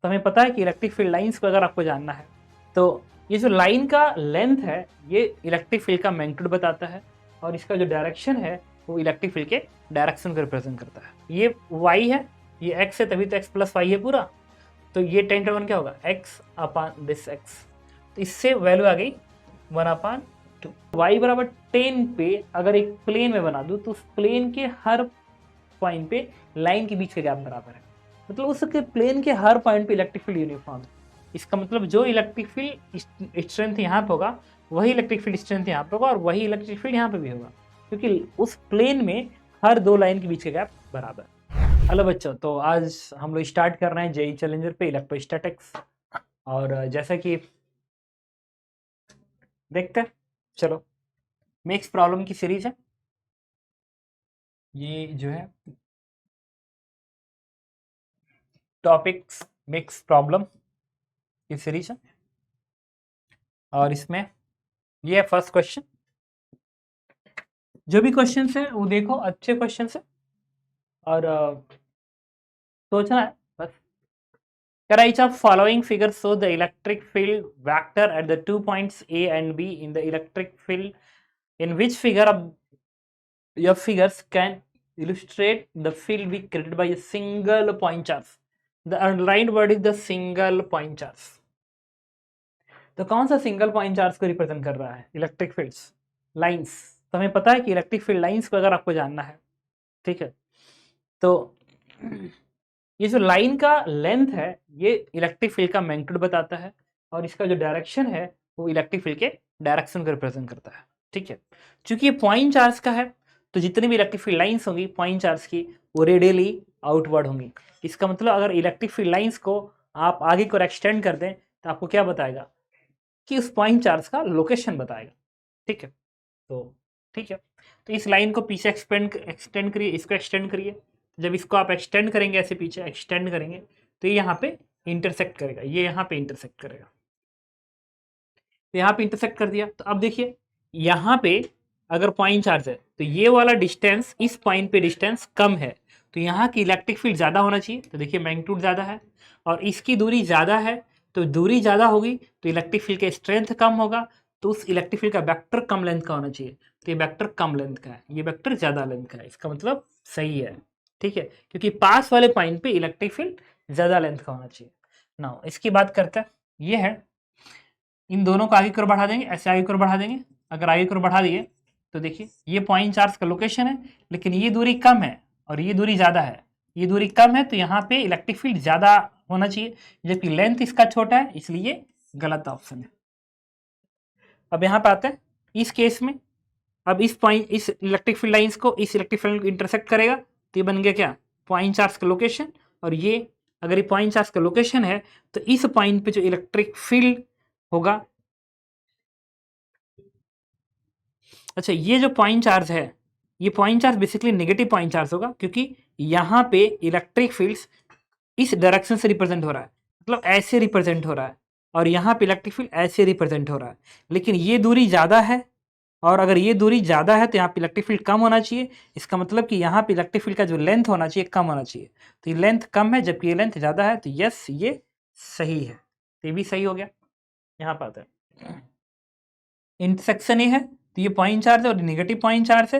तो हमें पता है कि इलेक्ट्रिक फील्ड लाइंस को अगर आपको जानना है तो ये जो लाइन का लेंथ है ये इलेक्ट्रिक फील्ड का मैग्नीट्यूड बताता है और इसका जो डायरेक्शन है वो इलेक्ट्रिक फील्ड के डायरेक्शन को रिप्रेजेंट करता है। ये y है, ये x है, तभी तो x प्लस वाई है पूरा, तो ये 10 क्या होगा x अपान दिस x, तो इससे वैल्यू आ गई 1/2। y बराबर 10 पे अगर एक प्लेन में बना दूं तो उस प्लेन के हर पॉइंट पे लाइन के बीच का गैप बराबर है, मतलब उसके प्लेन के हर पॉइंट पे इलेक्ट्रिक फील्ड यूनिफॉर्म है। इसका मतलब जो इलेक्ट्रिक फील्ड स्ट्रेंथ यहाँ पे होगा वही इलेक्ट्रिक फील्ड स्ट्रेंथ यहाँ पे होगा और वही इलेक्ट्रिक फील्ड यहाँ पे भी होगा, क्योंकि उस प्लेन में हर दो लाइन के बीच का गैप बराबर। हेलो बच्चों, तो आज हम लोग स्टार्ट कर रहे हैं जेई चैलेंजर पे इलेक्ट्रोस्टैटिक्स, और जैसा कि देखते हैं, चलो मिक्स प्रॉब्लम की सीरीज है ये जो है, टॉपिक्स मिक्स प्रॉब्लम की सीरीज है, और इसमें ये है फर्स्ट क्वेश्चन। जो भी क्वेश्चन है वो देखो, अच्छे क्वेश्चन है और सोचना है बस। Each of following figures show the electric field vector at the 2 points A and B in the electric field. In which figure of your figures can illustrate the field be created by a single point charge? The underlined word is the single point charge. तो कौन सा single point charge को represent कर रहा है? Electric fields lines. तो हमें पता है कि इलेक्ट्रिक फील्ड लाइंस को अगर आपको जानना है, ठीक है, तो ये जो लाइन का लेंथ है ये इलेक्ट्रिक फील्ड का मैग्नीट्यूड बताता है और इसका जो डायरेक्शन है वो इलेक्ट्रिक फील्ड के डायरेक्शन को रिप्रेजेंट करता है, ठीक है। चूंकि ये पॉइंट चार्ज का है तो जितनी भी इलेक्ट्रिक फील्ड लाइंस होंगी पॉइंट चार्ज की वो रेडियली आउटवर्ड होंगी। इसका मतलब अगर इलेक्ट्रिक फील्ड लाइंस को आप आगे को एक्सटेंड कर दें तो आपको क्या बताएगा कि उस पॉइंट चार्ज का लोकेशन बताएगा, ठीक है। तो ठीक है, तो इस लाइन को पीछे एक्सटेंड करिए, इसको एक्सटेंड करिए। जब इसको आप एक्सटेंड करेंगे, ऐसे पीछे एक्सटेंड करेंगे तो ये यहाँ पे इंटरसेक्ट करेगा, ये यहाँ पे इंटरसेक्ट करेगा। तो यहाँ पे इंटरसेक्ट कर दिया, तो अब देखिए यहाँ पे अगर पॉइंट चार्ज है तो ये वाला डिस्टेंस इस पॉइंट पे डिस्टेंस कम है, तो यहाँ की इलेक्ट्रिक फील्ड ज़्यादा होना चाहिए। तो देखिए मैग्नीट्यूड ज़्यादा है और इसकी दूरी ज़्यादा है, तो दूरी ज़्यादा होगी तो इलेक्ट्रिक फील्ड का स्ट्रेंथ कम होगा, तो उस इलेक्ट्रिक फील्ड का वेक्टर कम लेंथ का होना चाहिए। तो ये वेक्टर कम लेंथ का है, ये वेक्टर ज़्यादा लेंथ का है, इसका मतलब सही है, ठीक है, क्योंकि पास वाले पॉइंट पे इलेक्ट्रिक फील्ड ज़्यादा लेंथ का होना चाहिए। नाउ इसकी बात करते हैं, ये है, इन दोनों को आगे की ओर बढ़ा देंगे, ऐसे आगे की ओर बढ़ा देंगे। अगर आगे की ओर बढ़ा दिए तो देखिए ये पॉइंट चार्ज का लोकेशन है, लेकिन ये दूरी कम है और ये दूरी ज़्यादा है। ये दूरी कम है तो यहाँ पे इलेक्ट्रिक फील्ड ज़्यादा होना चाहिए, जबकि लेंथ इसका छोटा है, इसलिए गलत ऑप्शन है। अब यहाँ पे आते हैं इस केस में, अब इस पॉइंट इस इलेक्ट्रिक फील्ड लाइंस को इस इलेक्ट्रिक फील्ड को इंटरसेक्ट करेगा तो ये बन गया क्या, पॉइंट चार्ज का लोकेशन। और ये अगर ये पॉइंट चार्ज का लोकेशन है तो इस पॉइंट पे जो इलेक्ट्रिक फील्ड होगा, अच्छा ये जो पॉइंट चार्ज है ये point charge basically negative point charge होगा, क्योंकि यहाँ पे इलेक्ट्रिक फील्ड्स इस डायरेक्शन से रिप्रेजेंट हो रहा है, मतलब ऐसे रिप्रेजेंट हो रहा है, और यहाँ पे इलेक्ट्रिक फील्ड ऐसे रिप्रेजेंट हो रहा है। लेकिन ये दूरी ज़्यादा है और अगर ये दूरी ज़्यादा है तो यहाँ पे इलेक्ट्रिक फील्ड कम होना चाहिए। इसका मतलब कि यहाँ पे इलेक्ट्रिक फील्ड का जो लेंथ होना चाहिए कम होना चाहिए, तो ये लेंथ कम है जबकि ये लेंथ ज़्यादा है, तो यस ये सही है, तो ये भी सही हो गया। यहाँ पर आता है इंटरसेक्शन ये है तो ये पॉइंट चार्ज है और नेगेटिव पॉइंट चार्ज है।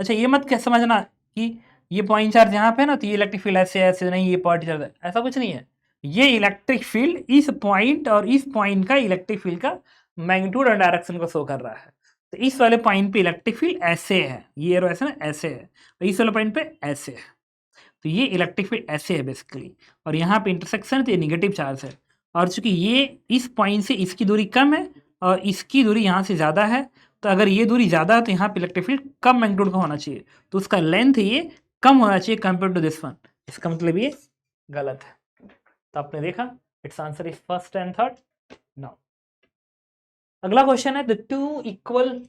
अच्छा ये मत क्या समझना कि ये पॉइंट चार्ज यहाँ पे है ना तो ये इलेक्ट्रिक फील्ड ऐसे ऐसे नहीं, ये पॉइंट चार्ज है, ऐसा कुछ नहीं है। ये इलेक्ट्रिक फील्ड इस पॉइंट और इस पॉइंट का इलेक्ट्रिक फील्ड का मैग्नीट्यूड और डायरेक्शन को शो कर रहा है। तो इस वाले पॉइंट पे इलेक्ट्रिक फील्ड ऐसे है, ये एरो ऐसे ना ऐसे है, और इस वाले पॉइंट पे ऐसे है, तो ये इलेक्ट्रिक फील्ड ऐसे है बेसिकली, और यहाँ पे इंटरसेक्शन है तो ये निगेटिव चार्ज है। और चूंकि ये इस पॉइंट से इसकी दूरी कम है और इसकी दूरी यहाँ से ज़्यादा है, तो अगर ये दूरी ज़्यादा है तो यहाँ पे इलेक्ट्रिक फील्ड कम मैग्नीट्यूड का होना चाहिए, तो उसका लेंथ ये कम होना चाहिए कंपेयर टू दिस वन। इसका मतलब ये गलत है। तो आपने देखा it's answer is first and third. Now अगला क्वेश्चन है, the two equal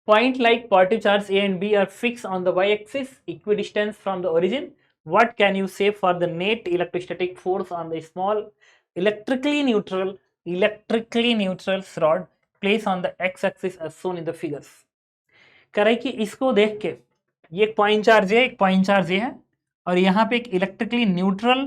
point like positive charge A and B are fixed on the y-axis equidistant from the origin. What can you say for the net electrostatic force on the small electrically neutral rod placed on the x-axis as shown in the figures? कह रहा है कि इसको देख के ये एक point charge है, एक पॉइंट चार्ज ये है, और यहाँ पे एक इलेक्ट्रिकली न्यूट्रल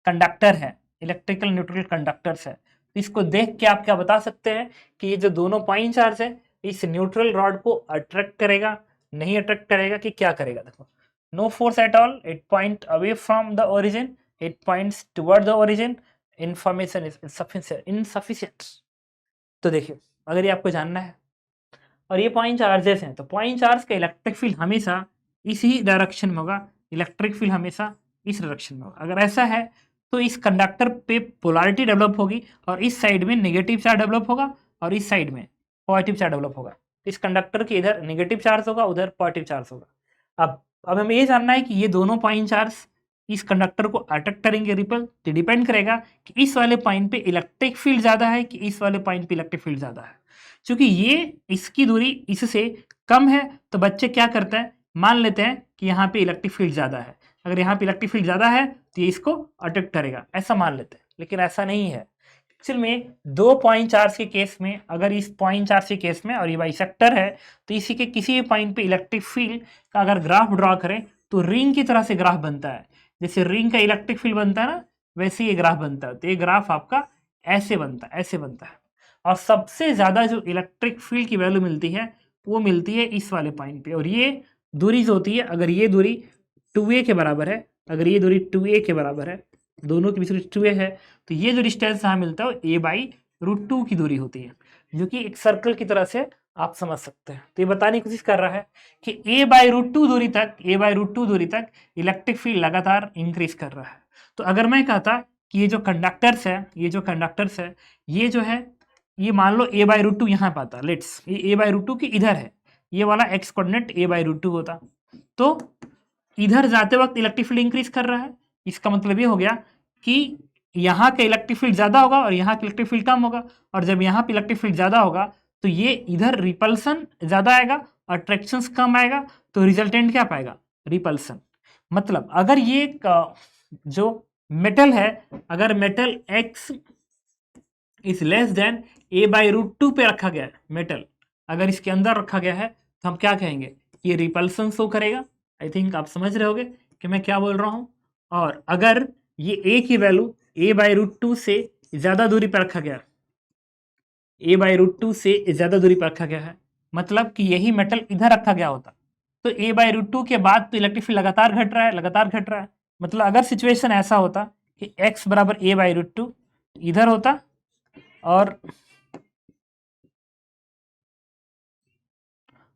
कंडक्टर है, इलेक्ट्रिकल न्यूट्रल कंडक्टर्स है। तो इसको देख के आप क्या बता सकते हैं कि ये जो दोनों पॉइंट चार्ज है इस न्यूट्रल रॉड को अट्रैक्ट करेगा, नहीं अट्रैक्ट करेगा, कि क्या करेगा? देखो, no force at all, it point away from the origin, it points toward the origin, information is insufficient. तो देखिए, अगर ये आपको जानना है और ये पॉइंट चार्जेस हैं, तो पॉइंट चार्ज का इलेक्ट्रिक फील्ड हमेशा इसी डायरेक्शन में होगा, इलेक्ट्रिक फील्ड हमेशा इस डायरेक्शन में होगा। अगर ऐसा है तो इस कंडक्टर पे पोलैरिटी डेवलप होगी और इस साइड में नेगेटिव चार्ज डेवलप होगा और इस साइड में पॉजिटिव चार्ज डेवलप होगा। इस कंडक्टर के इधर नेगेटिव चार्ज होगा, उधर पॉजिटिव चार्ज होगा। अब हमें ये जानना है कि ये दोनों पॉइंट चार्ज इस कंडक्टर को अट्रैक्ट करेंगे, रिपल, तो डिपेंड करेगा कि इस वाले पॉइंट पे इलेक्ट्रिक फील्ड ज़्यादा है कि इस वाले पॉइंट पे इलेक्ट्रिक फील्ड ज़्यादा है। क्योंकि ये इसकी दूरी इससे कम है, तो बच्चे क्या करते हैं, मान लेते हैं कि यहाँ पे इलेक्ट्रिक फील्ड ज़्यादा है। अगर यहाँ पे इलेक्ट्रिक फील्ड ज़्यादा है तो ये इसको अट्रैक्ट करेगा, ऐसा मान लेते हैं। लेकिन ऐसा नहीं है। एक्चुअल में दो पॉइंट चार्ज के केस में, अगर इस पॉइंट चार्ज के केस में और ये बाइसेक्टर है, तो इसी के किसी भी पॉइंट पे इलेक्ट्रिक फील्ड का अगर ग्राफ ड्रॉ करें तो रिंग की तरह से ग्राफ बनता है। जैसे रिंग का इलेक्ट्रिक फील्ड बनता है ना, वैसे ये ग्राफ बनता है। तो ये ग्राफ आपका ऐसे बनता है, ऐसे बनता है। और सबसे ज़्यादा जो इलेक्ट्रिक फील्ड की वैल्यू मिलती है वो मिलती है इस वाले पॉइंट पे। और ये दूरी जो होती है, अगर ये दूरी 2a के बराबर है, अगर ये दूरी 2a के बराबर है, दोनों के बीच में 2a है, तो ये जो डिस्टेंस यहाँ मिलता है वो a/√2 की दूरी होती है, जो कि एक सर्कल की तरह से आप समझ सकते हैं। तो ये बताने की कोशिश कर रहा है कि a/√2 दूरी तक इलेक्ट्रिक फील्ड लगातार इंक्रीज कर रहा है। तो अगर मैं कहता कि ये जो कंडक्टर्स है, ये जो है, ये मान लो a/√2 यहाँ पे आता, लेट्स ये a/√2 की इधर है, ये वाला x कोऑर्डिनेट a/√2 होता, तो इधर जाते वक्त इलेक्ट्रिक फील्ड इंक्रीज कर रहा है। इसका मतलब ये हो गया कि यहाँ का इलेक्ट्रिक फील्ड ज्यादा होगा और यहाँ का इलेक्ट्रिक फील्ड कम होगा। और जब यहाँ पे इलेक्ट्रिक फील्ड ज्यादा होगा तो ये इधर रिपल्सन ज्यादा आएगा, अट्रैक्शन कम आएगा, तो रिजल्टेंट क्या पाएगा? रिपल्सन। मतलब अगर ये जो मेटल है, अगर metal x is less than a/√2 पे रखा गया है, मेटल अगर इसके अंदर रखा गया है, तो हम क्या कहेंगे? ये रिपल्सन शो करेगा। आई थिंक आप समझ रहे होगे कि मैं क्या बोल रहा हूँ। और अगर ये a की वैल्यू a/√2 से ज़्यादा दूरी पर रखा गया, a/√2 से ज़्यादा दूरी पर रखा गया है, मतलब कि यही मेटल इधर रखा गया होता, तो a/√2 के बाद तो इलेक्ट्रिक फील्ड लगातार घट रहा है, लगातार घट रहा है। मतलब अगर सिचुएशन ऐसा होता कि x बराबर a/√2 इधर होता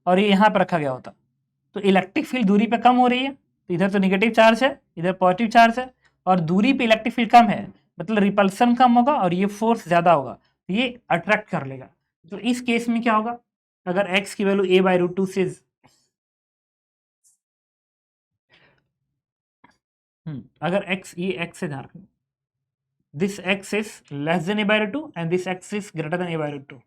और ये यहाँ पर रखा गया होता, तो इलेक्ट्रिक फील्ड दूरी पे कम हो रही है, तो इधर तो नेगेटिव चार्ज है, इधर पॉजिटिव चार्ज है, और दूरी पे इलेक्ट्रिक फील्ड कम है, मतलब रिपल्सन कम होगा और ये फोर्स ज़्यादा होगा, तो ये अट्रैक्ट कर लेगा। तो इस केस में क्या होगा? अगर x की वैल्यू a/√2 से अगर x, ये x से ध्यान रखना, this x is less than a/√2 and this x is greater than a/√2,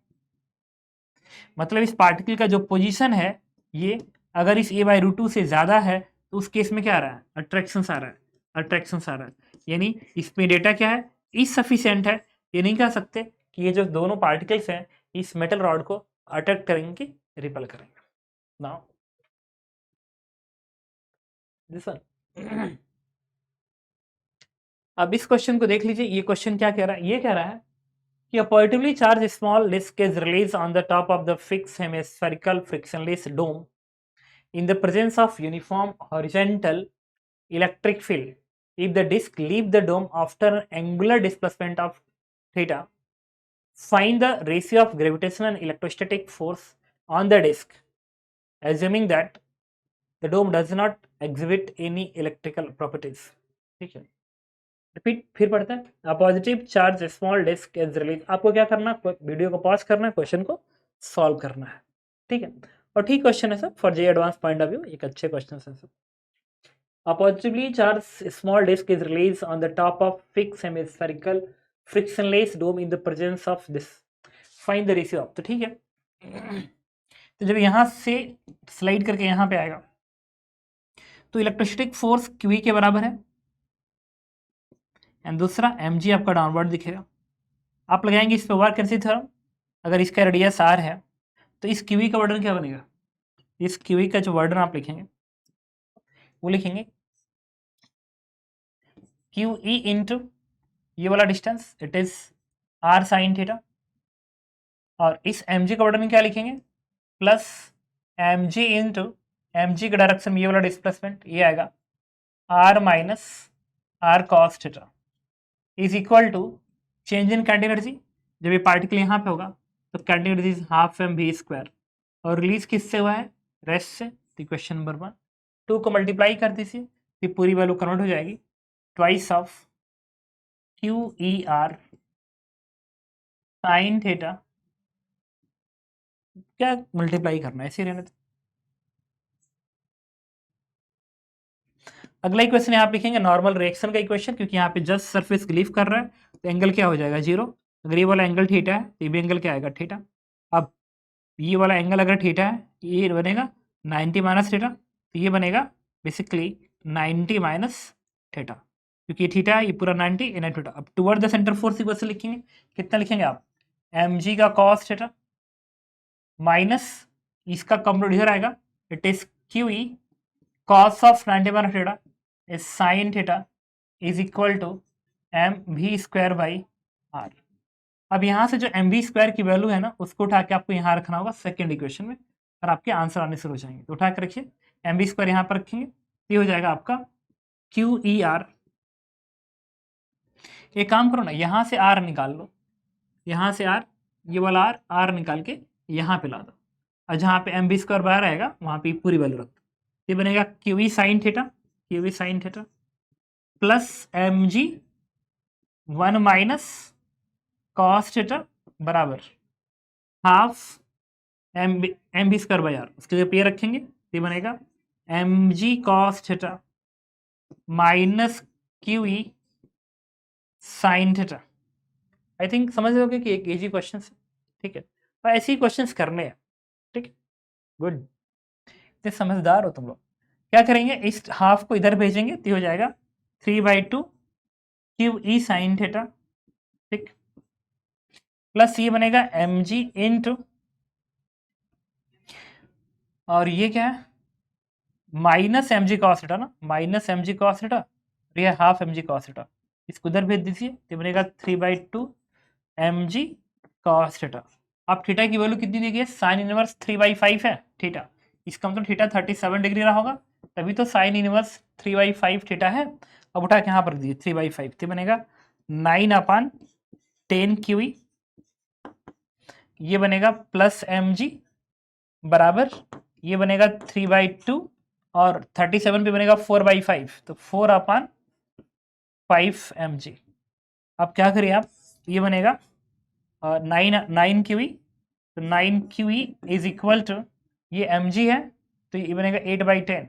मतलब इस पार्टिकल का जो पोजीशन है, ये अगर इस a/√2 से ज़्यादा है तो उस केस में क्या आ रहा है? अट्रैक्शन आ रहा है, अट्रैक्शन आ रहा है। यानी इसमें डेटा क्या है? इनसफिशिएंट है। ये नहीं कह सकते कि ये जो दोनों पार्टिकल्स हैं इस मेटल रॉड को अट्रैक्ट करेंगे, रिपल करेंगे। Now this one. अब इस क्वेश्चन को देख लीजिए। ये क्वेश्चन क्या कह रहा है? ये कह रहा है कि a positively charged small disk is released on the top of the fixed hemispherical frictionless dome in the presence of uniform horizontal electric field. If the disk leaves the dome after an angular displacement of theta, find the ratio of gravitational and electrostatic force on the disk, assuming that the dome does not exhibit any electrical properties. ठीक है, repeat फिर पढ़ते हैं। A positive charge small disc is release. आपको क्या करना है? Video को पॉज करना है, क्वेश्चन को सॉल्व करना है, ठीक है। और ठीक क्वेश्चन है sir, for J advance point of view एक अच्छे क्वेश्चन है sir. A positively charged small disk is released on the top of fixed hemispherical frictionless dome in the presence of this. Find the ratio of, तो ठीक है। तो जब यहाँ से स्लाइड करके यहाँ पे आएगा तो इलेक्ट्रोस्टैटिक फोर्स क्यू के बराबर है, एंड दूसरा mg आपका डाउनवर्ड दिखेगा। आप लगाएंगे इस पे वर्क कैंसिल थ्योरम। अगर इसका रेडियस r है तो इस क्यू का वर्डन क्या बनेगा? इस क्यू का जो वर्डन आप लिखेंगे वो लिखेंगे क्यू ई इंटू ये वाला distance it is R sine theta, और इस एम जी का वर्डन क्या लिखेंगे plus M G into M G का डायरेक्शन में ये वाला डिस्प्लेसमेंट ये आएगा R minus R cos theta is equal to change in kinetic energy. जब ये पार्टिकल यहाँ पे होगा तो kinetic energy is half M V square, और रिलीज किससे हुआ है रेस्ट से। तो क्वेश्चन नंबर 1 2 को मल्टीप्लाई कर दीजिए तो पूरी वैल्यू कन्वर्ट हो जाएगी twice of Q E R sine theta, क्या मल्टीप्लाई करना है ऐसे रहने दो। अगला इक्वेशन यहाँ पे लिखेंगे नॉर्मल रिएक्शन का इक्वेशन, क्योंकि यहाँ पे जस्ट सरफेस ग्लिफ कर रहा है तो एंगल क्या हो जाएगा 0। अगर ये वाला एंगल थीटा है तो ये भी एंगल क्या आएगा थीटा। अब ये वाला एंगल अगर थीटा है ये बनेगा 90 माइनस थीटा, तो ये बनेगा बेसिकली 90 माइनस थीटा, क्योंकि ये थीटा है ये पूरा 90 इन थीटा। अब toward the centre force equation लिखेंगे, कितना लिखेंगे आप एम जी का कॉस थीटा माइनस इसका कंप्लीट इधर आएगा it is Q E cos of 90 minus theta is sine theta is equal to M V square by R. अब यहाँ से जो एम वी स्क्वायर की वैल्यू है ना उसको उठा के आपको यहाँ रखना होगा सेकेंड इक्वेशन में, और आपके आंसर आने शुरू हो जाएंगे। तो उठा के रखिए एम वी स्क्वायर यहाँ पर रखेंगे, ये हो जाएगा आपका क्यू ई आर। एक काम करो ना यहाँ से आर निकाल लो, यहाँ से आर ये वाला आर आर निकाल के यहाँ पे ला दो, और जहाँ पे एम वी स्क्वायर बाहर आएगा वहाँ पे पूरी वैल्यू रख दो। ये बनेगा Q E sine theta, Q E sine theta plus M G 1 minus cos theta बराबर half M B square by R, उसके लिए पे रखेंगे ये बनेगा M G cos theta minus Q E sine theta. I think समझ रहे होगे कि एक इजी क्वेश्चन है, ठीक है, तो ऐसे ही क्वेश्चंस करने हैं, ठीक है, गुड, इतने समझदार हो तुम लोग। क्या करेंगे इस हाफ को इधर भेजेंगे तो हो जाएगा 3/2 क्यू ई साइन थीटा, ठीक, प्लस ये बनेगा एम जी इंटू और ये क्या है minus M G cos theta ना, minus M G cos theta, ये half M G cos theta, इसको उधर भेज दीजिए तो बनेगा 3/2 एम जी कॉस थीटा। अब थीटा की वैल्यू कितनी दी गई है साइन इनवर्स 3/5 है थीटा, इसका मतलब थीटा 37 डिग्री रहा होगा, तभी तो साइन इनवर्स 3/5 थीटा है। अब उठा के यहाँ पर दीजिए 3/5 तो बनेगा 9/10 क्यू ई, ये बनेगा प्लस एम जी बराबर ये बनेगा 3/2 और 37 पे बनेगा 4/5 तो 4/5 एम जी। अब क्या करिए आप ये बनेगा 9 क्यू ई, तो 9 Q E is equal to ये एम जी है तो ये बनेगा 8/10,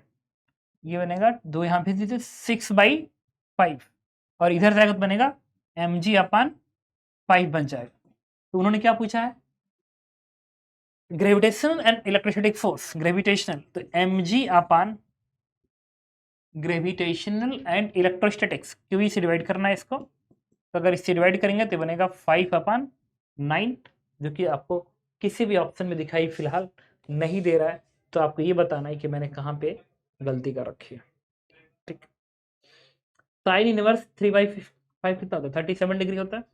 ये बनेगा 2 यहाँ भेज दीजिए 6/5 और इधर जाएगा तो बनेगा एम जी अपान 5 बन जाएगा। तो उन्होंने क्या पूछा है gravitational and electrostatic force, gravitational तो M G upon gravitational and electrostatics Q से डिवाइड करना है इसको, तो अगर इससे डिवाइड करेंगे तो बनेगा 5/9, जो कि आपको किसी भी ऑप्शन में दिखाई फिलहाल नहीं दे रहा है, तो आपको ये बताना है कि मैंने कहाँ पे गलती कर रखी है, ठीक। साइन इनवर्स 3/5 कितना होता है 37 डिग्री होता है।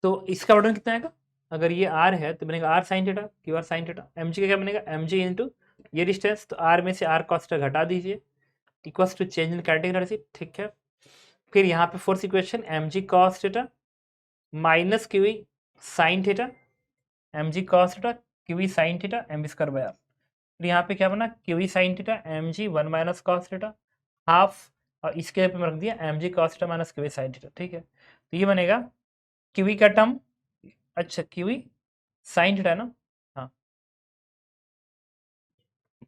तो इसका ऑर्डर कितना आएगा अगर ये आर है तो बनेगा R sine theta Q R sine theta, M G का क्या बनेगा एम जी इंटू ये डिस्टेंस तो आर में से आर कॉस थीटा घटा दीजिए equals to change in kinetic energy, ठीक है। फिर यहाँ पे fourth equation M G cos theta minus Q E sine theta, M G cos theta Q E sine theta M B square by R. फिर यहाँ पे क्या बना Q E sine theta M G 1 minus cos theta half और इसके पे रख दिया M G cos theta minus Q E sine theta, ठीक है। तो ये बनेगा क्यू ई का टर्म, अच्छा क्यू ई साइन थीटा है ना, हाँ,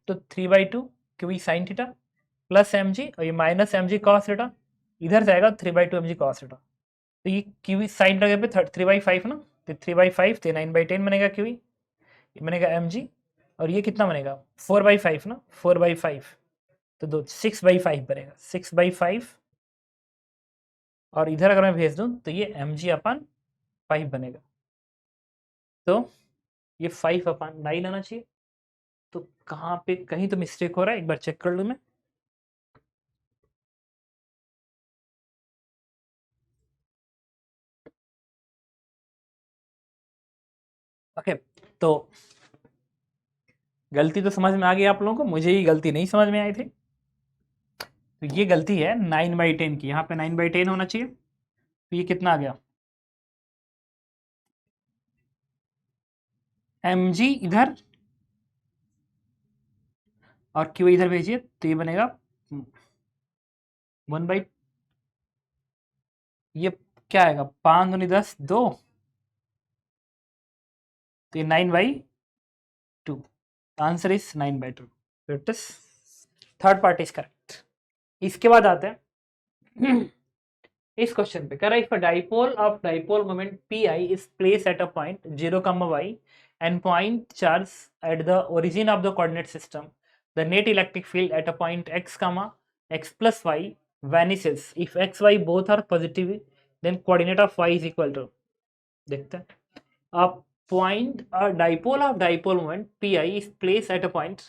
तो 3/2 Q E sine theta plus M G और ये minus M G cos theta इधर जाएगा 3/2 एम जी कॉस थीटा, तो ये क्यू ई साइन थीटा पे 3/5 ना, तो 3/5 तो 9/10 बनेगा क्यू ई, ये बनेगा एम जी और ये कितना बनेगा 4/5 ना, 4/5 तो 6/5 बनेगा 6/5 और इधर अगर मैं भेज दूं तो ये एम जी अपन 5 बनेगा। तो ये 5/9 आना चाहिए। तो कहाँ पे कहीं तो मिस्टेक हो रहा है, एक बार चेक कर लूँ मैं। ओके, तो गलती तो समझ में आ गई आप लोगों को, मुझे ये गलती नहीं समझ में आई थी। तो ये गलती है 9/10 की, यहाँ पे 9/10 होना चाहिए। तो ये कितना आ गया, mg इधर और q इधर भेजिए, तो ये बनेगा 1/, ये क्या आएगा, 5 दूनी 10 2, तो ये 9/2। Answer is 9/2। It is third part is correct. इसके बाद आते हैं इस क्वेश्चन पे, कह रहा है if a dipole of dipole moment pi is place at a point 0, y and point charge at the origin of the coordinate system, the net electric field at a point x, x plus y vanishes if x y both are positive, then coordinate of y is equal to, देखते हैं, a point a dipole of dipole moment pi is placed at a point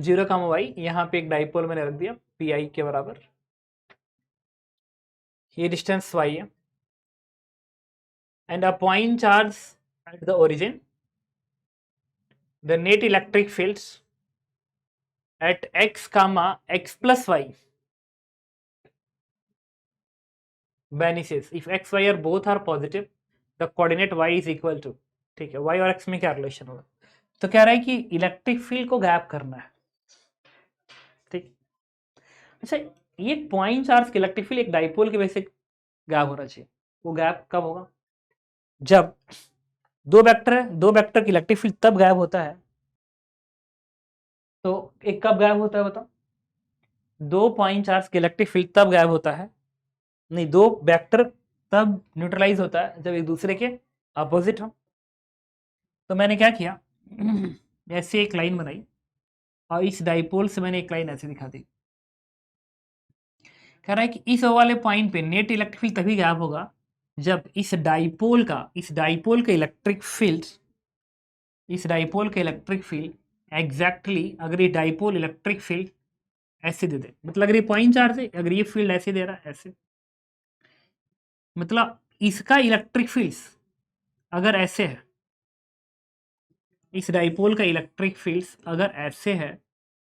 0, y, यहाँ पे एक dipole मैंने रख दिया pi के बराबर, ये डिस्टेंस y है, and a point charge at the origin, the net electric fields at x, x plus y vanishes if x y are both are positive, the coordinate y is equal to, ठीक है, y और x में क्या relation होगा, तो कह रहा है कि इलेक्ट्रिक फील्ड को गैप करना है, ठीक। अच्छा, ये पॉइंट चार्ज की इलेक्ट्रिक फील्ड एक डाइपोल के वजह से गैप होना चाहिए, वो गैप कब होगा, जब दो वेक्टर है, दो वेक्टर की इलेक्ट्रिक फील्ड तब गैप होता है, तो एक कब गैप होता है बताओ, दो पॉइंट चार्ज की इलेक्ट्रिक फील्ड तब गैप होता है, नहीं, दो वेक्टर तब न्यूट्रलाइज होता है जब एक दूसरे के अपोजिट हो। तो मैंने क्या किया, ऐसे एक लाइन बनाई और इस डाइपोल से मैंने एक लाइन ऐसे दिखा दी, कह रहा है कि इस वाले पॉइंट पे नेट इलेक्ट्रिक फील्ड तभी गैप होगा जब इस डाइपोल का इलेक्ट्रिक फील्ड, इस डाइपोल का इलेक्ट्रिक फील्ड एग्जैक्टली, अगर ये डाइपोल इलेक्ट्रिक फील्ड ऐसे दे दे, मतलब अगर ये पॉइंट चार्ज है, अगर ये फील्ड ऐसे दे रहा है ऐसे, मतलब इसका इलेक्ट्रिक फील्ड अगर ऐसे है, इस डाइपोल का इलेक्ट्रिक फील्ड अगर ऐसे है,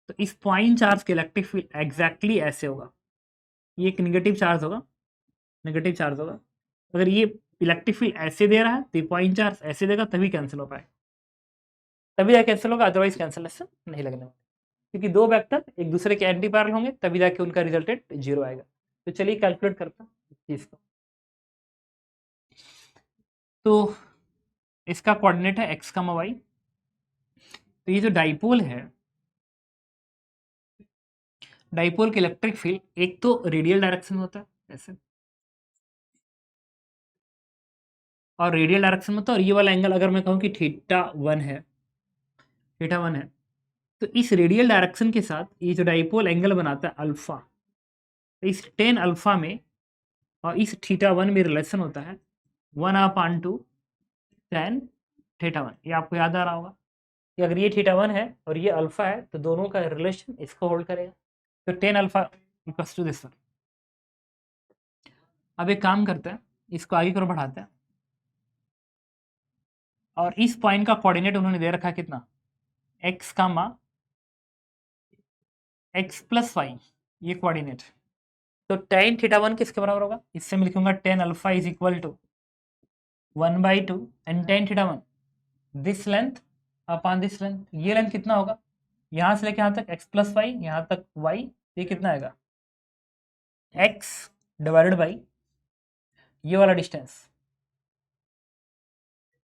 तो इस पॉइंट चार्ज के इलेक्ट्रिक फील्ड एग्जैक्टली ऐसे होगा, ये एक नेगेटिव चार्ज होगा, नेगेटिव चार्ज होगा, अगर ये इलेक्ट्रिक फील्ड ऐसे दे रहा है तो ये पॉइंट चार्ज ऐसे देगा, तभी कैंसिल हो पाए, तभी जाके कैंसिल होगा, अदरवाइज कैंसिलेशन नहीं लगने वाला, क्योंकि दो वेक्टर एक दूसरे के एंटी पैरेलल होंगे तभी जाके उनका रिजल्टेंट 0 आएगा। तो चलिए कैलकुलेट करते हैं इस चीज को। तो इसका कोऑर्डिनेट है x, y, तो ये जो डाइपोल है, डाइपोल के इलेक्ट्रिक फील्ड एक तो रेडियल डायरेक्शन में होता है ऐसे, और रेडियल डायरेक्शन में होता है, और ये वाला एंगल अगर मैं कहूँ कि θ1 है, θ1 है, तो इस रेडियल डायरेक्शन के साथ ये जो डाइपोल एंगल बनाता है अल्फा, तो इस tan अल्फा में और इस θ1 में रिलेशन होता है 1/2 tan θ1, ये आपको याद आ रहा होगा कि अगर ये θ1 है और ये अल्फा है तो दोनों का रिलेशन इसको होल्ड करेगा, तो tan alpha equals to this one. अब एक काम करते हैं, इसको आगे की ओर बढ़ाते हैं, और इस पॉइंट का कोऑर्डिनेट उन्होंने दे रखा है कितना, x, x प्लस वाई, ये कोऑर्डिनेट, तो tan θ1 किसके बराबर होगा, इससे मैं लिखूंगा tan alpha is equal to 1/2 and tan θ1 this length upon this length, ये लेंथ कितना होगा, यहाँ से लेके यहाँ तक x प्लस वाई, यहाँ तक y, ये कितना आएगा x डिवाइडेड बाई ये वाला डिस्टेंस,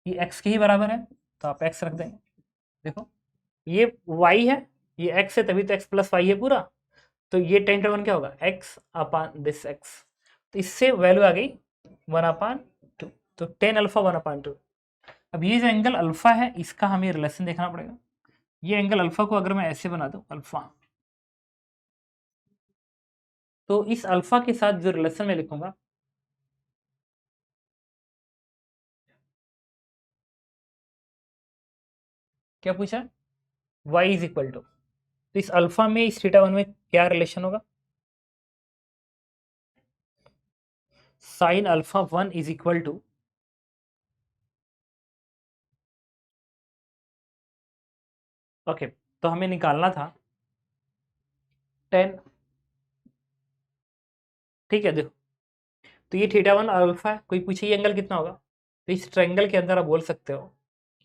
ये x के ही बराबर है, तो आप x रख देंगे, देखो ये y है, ये x है, तभी तो x प्लस वाई है पूरा, तो ये tan θ1 क्या होगा x अपॉन दिस x, तो इससे वैल्यू आ गई 1/2, तो tan अल्फा 1/2। अब ये जो एंगल अल्फा है इसका हमें रिलेशन देखना पड़ेगा, ये एंगल अल्फा को अगर मैं ऐसे बना दूं अल्फा, तो इस अल्फा के साथ जो रिलेशन मैं लिखूंगा क्या पूछा है, y इज इक्वल टू, तो इस अल्फा में इस थीटा वन में क्या रिलेशन होगा, sine alpha one is equal to, okay, तो हमें निकालना था 10, ठीक है। देखो, तो ये थीटा वन अल्फा है, कोई पूछे ये एंगल कितना होगा, तो इस ट्रायंगल के अंदर आप बोल सकते हो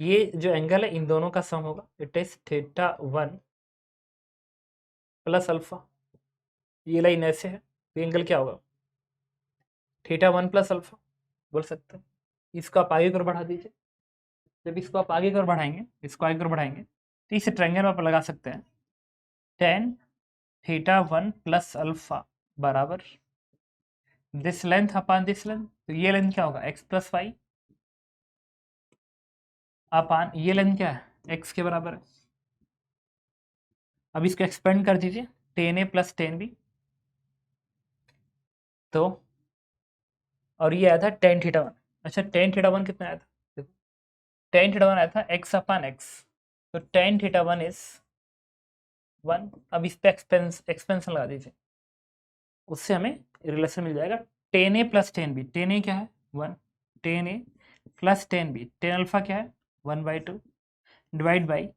ये जो एंगल है इन दोनों का सम होगा, it is theta one plus alpha, ये लाइन ऐसे है, तो एंगल क्या होगा, थीटा वन प्लस अल्फा बोल सकते हैं। इसको आप आगे की ओर बढ़ा दीजिए, जब इसको आप आगे की ओर बढ़ाएंगे, इसको आगे की ओर बढ़ाएंगे, तो इस ट्रायंगल में आप लगा सकते हैं tan theta one plus alpha बराबर this length upon this length, तो ये लेंथ क्या होगा x प्लस वाई अपान ये लेंथ क्या है x के बराबर है। अब इसको एक्सपेंड कर दीजिए, ten A plus tan B, तो और ये आया था टेन थीटा वन, अच्छा टेन थीटा वन कितना आया था, देखो टेन थीटा वन आया था x अपान एक्स, तो ten theta one is one. अब इस पे एक्सपेंशन लगा दीजिए, उससे हमें रिलेशन मिल जाएगा tan A plus tan B, tan A क्या है one, tan A plus tan B, tan alpha क्या है one by two, divide by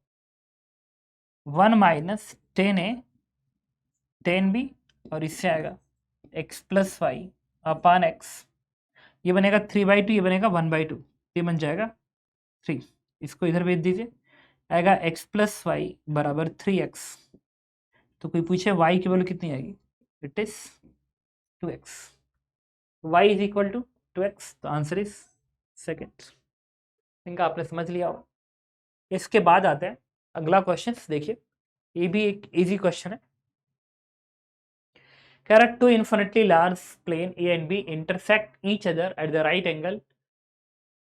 one minus tan A tan B, और इससे आएगा X plus Y upon X, ये बनेगा three by two, ये बनेगा वन बाई टू, ये बन जाएगा थ्री, इसको इधर भेज दीजिए, आएगा एक्स प्लस वाई बराबर थ्री एक्स। तो कोई पूछे वाई की वैल्यू कितनी आएगी, it is two X, Y is equal to two X, तो आंसर इज सेकेंड। इनका आपने समझ लिया होगा। इसके बाद आते हैं अगला क्वेश्चन, देखिए ये भी एक इजी क्वेश्चन है। कह रहा two infinitely large plane A and B intersect each other at the right angle,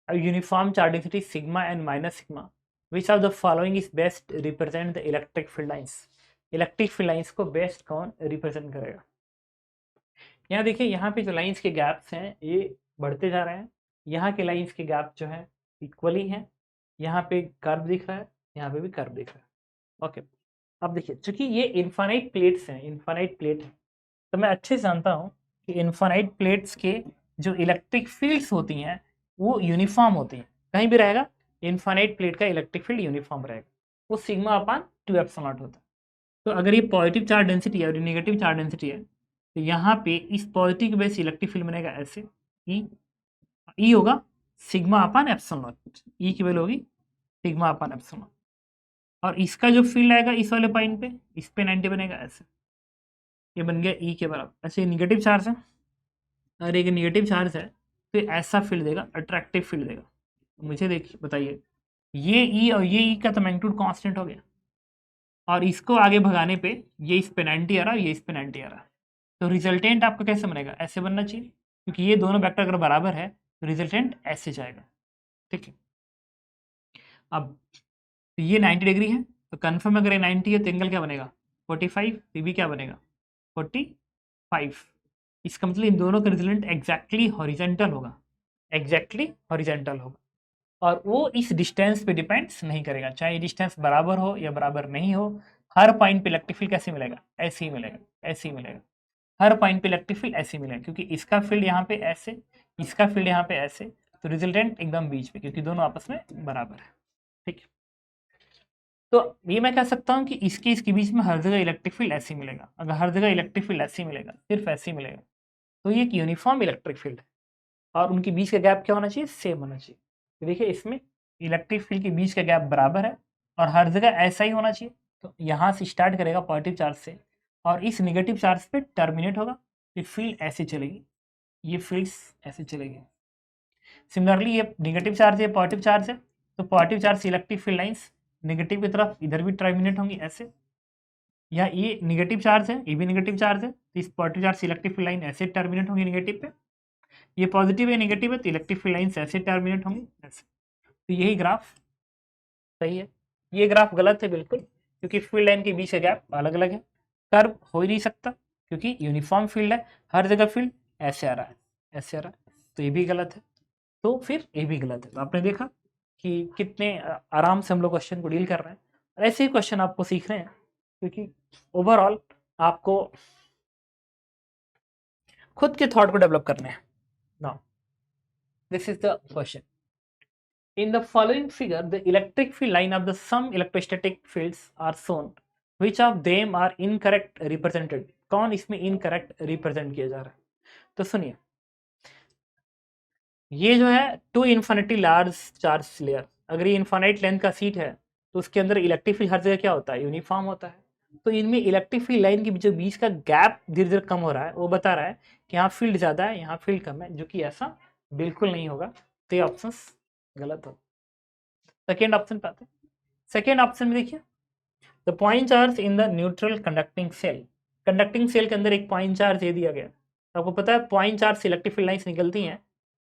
uniform charge density sigma and minus sigma, which of the following is best represent the electric field lines, electric field lines को best कौन represent करेगा। यहाँ देखिए, यहाँ पे जो lines के gaps हैं ये बढ़ते जा रहे हैं, यहाँ के लाइंस के गैप जो है इक्वली हैं, यहाँ पे कर्व दिख रहा है, यहाँ पे भी कर्व दिख रहा है। ओके, अब देखिए चूंकि ये इनफाइनाइट प्लेट्स हैं, इनफाइनाइट प्लेट है, तो मैं अच्छे से जानता हूँ कि इनफाइनाइट प्लेट्स के जो इलेक्ट्रिक फील्ड्स होती हैं वो यूनिफॉर्म होती हैं, कहीं भी रहेगा इनफाइनाइट प्लेट का इलेक्ट्रिक फील्ड यूनिफॉर्म रहेगा, वो sigma upon two epsilon not होता है। तो अगर ये पॉजिटिव चार्ज डेंसिटी है और ये नेगेटिव चार्ज डेंसिटी है, तो यहाँ पे इस पॉजिटिव के बेस इलेक्ट्रिक फील्ड बनेगा ऐसे, ई होगा सिग्मा अपान एप्सिलॉन नॉट, ई की वैल्यू होगी सिग्मा अपान एप्सिलॉन नॉट, और इसका जो फील्ड आएगा इस वाले पॉइंट पे, इस पे 90 बनेगा ऐसे, ये बन गया ई के बराबर। ऐसे निगेटिव चार्ज है, अगर एक नेगेटिव चार्ज है तो ऐसा फील्ड देगा, अट्रैक्टिव फील्ड देगा। मुझे देखिए बताइए, ये ई और ये ई का तो मैग्नीट्यूड कांस्टेंट हो गया, और इसको आगे भगाने पे ये इस पे 90 आ रहा है, ये इस पे 90 आ रहा है, तो रिजल्टेंट आपका कैसे बनेगा, ऐसे बनना चाहिए, क्योंकि ये दोनों वेक्टर अगर बराबर है तो रिजल्टेंट ऐसे जाएगा। ठीक है, अब ये 90 डिग्री है, तो कन्फर्म अगर ये 90 है तो एंगल क्या बनेगा 45, तो भी क्या बनेगा 45। इसका मतलब इन दोनों का रिजल्टेंट एग्जैक्टली हॉरिजेंटल होगा, एग्जैक्टली हॉरिजेंटल होगा, और वो इस डिस्टेंस पे डिपेंड्स नहीं करेगा, चाहे ये डिस्टेंस बराबर हो या बराबर नहीं हो, हर पॉइंट पे इलेक्ट्रिक फील्ड कैसे मिलेगा, ऐसे ही मिलेगा, ऐसे ही मिलेगा, हर पॉइंट पे इलेक्ट्रिक फील्ड ऐसे ही मिलेगा, क्योंकि इसका फील्ड यहाँ पे ऐसे, इसका फील्ड यहाँ पे ऐसे, तो रिजल्टेंट एकदम बीच पे, क्योंकि दोनों आपस में बराबर है। ठीक है, तो ये मैं कह सकता हूँ कि इसके बीच में हर जगह इलेक्ट्रिक फील्ड ऐसे ही मिलेगा, अगर हर जगह इलेक्ट्रिक फील्ड ऐसे ही मिलेगा, सिर्फ ऐसे ही मिलेगा, तो ये एक यूनिफॉर्म इलेक्ट्रिक फील्ड है, और उनके बीच का गैप क्या होना चाहिए, सेम होना चाहिए। तो देखिए इसमें इलेक्ट्रिक फील्ड के बीच का गैप बराबर है और हर जगह ऐसा ही होना चाहिए, तो यहाँ से स्टार्ट करेगा पॉजिटिव चार्ज से और इस निगेटिव चार्ज पे टर्मिनेट होगा, ये फील्ड ऐसे चलेगी, ये फील्ड्स ऐसे चलेगी। सिमिलरली ये निगेटिव चार्ज है, पॉजिटिव चार्ज है, तो पॉजिटिव चार्ज से इलेक्ट्रिक फील्ड लाइंस निगेटिव की तरफ इधर भी टर्मिनेट होंगी ऐसे, या ये निगेटिव चार्ज है, ये भी निगेटिव चार्ज है, तो इस पॉजिटिव चार्ज से इलेक्ट्रिक फील्ड लाइन ऐसे टर्मिनेट होंगी निगेटिव पे, ये पॉजिटिव है नेगेटिव है, तो इलेक्ट्रिक फील्ड लाइंस ऐसे टर्मिनेट होंगी ऐसे। तो यही ग्राफ सही है, ये ग्राफ गलत है बिल्कुल, क्योंकि फील्ड लाइन के बीच का गैप अलग अलग है, कर्व हो ही नहीं सकता, क्योंकि यूनिफॉर्म फील्ड है, हर जगह फील्ड ऐसे आ रहा है, ऐसे आ रहा है, तो ये भी गलत है, तो फिर ये भी गलत है। तो आपने देखा कि कितने आराम से हम लोग क्वेश्चन को डील कर रहे हैं, और ऐसे ही क्वेश्चन आपको सीख रहे हैं, क्योंकि ओवरऑल आपको खुद के थॉट को डेवलप करने हैं। Now this is the question. In the following figure, the electric field line of the some electrostatic fields are shown. Which of them are incorrect represented? कौन इसमें incorrect represent किया जा रहा है? तो सुनिए, ये जो है two infinity large charge layer, अगर ये इन्फाइनाइट लेंथ का सीट है तो उसके अंदर इलेक्ट्रिक फील्ड हर जगह क्या होता है? यूनिफॉर्म होता है। तो इनमें इलेक्ट्रिक फील्ड लाइन के जो बीच का गैप धीरे धीरे कम हो रहा है, वो बता रहा है कि यहाँ फील्ड ज़्यादा है, यहाँ फील्ड कम है, जो कि ऐसा बिल्कुल नहीं होगा। तो ये ऑप्शन गलत हो। सेकेंड ऑप्शन पे आते हैं। सेकेंड ऑप्शन में देखिए, the point charge in the neutral conducting shell, conducting shell के अंदर एक पॉइंट चार्ज दे दिया गया। तो आपको पता है पॉइंट चार्ज से इलेक्ट्रिक फील्ड लाइन्स निकलती हैं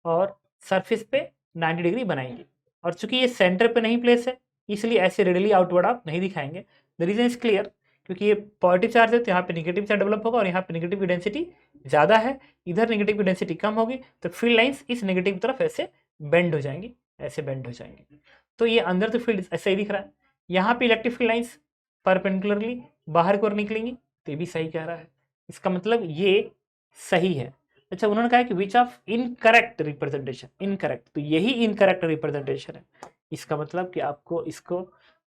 और सरफेस पे 90 डिग्री बनाएंगे, और चूंकि ये सेंटर पे नहीं प्लेस है इसलिए ऐसे रेडली आउटवर्ड आप नहीं दिखाएंगे। द रीजन इज क्लियर, क्योंकि ये पॉजिटिव चार्ज है तो यहाँ पे निगेटिव चार्ज डेवलप होगा, और यहाँ पे निगेटिव की डेंसिटी ज़्यादा है, इधर निगेटिव की डेंसिटी कम होगी, तो फील्ड लाइन्स इस नेगेटिव तरफ ऐसे बेंड हो जाएंगी, ऐसे बेंड हो जाएंगे। तो ये अंदर तो फील्ड ऐसे ही दिख रहा है, यहाँ पे इलेक्ट्रिक फील्ड लाइन्स परपेंडिकुलरली बाहर की ओर निकलेंगी, तो ये भी सही कह रहा है। इसका मतलब ये सही है। अच्छा, उन्होंने कहा कि which of incorrect representation, incorrect, तो यही इनकरेक्ट रिप्रेजेंटेशन है। इसका मतलब कि आपको इसको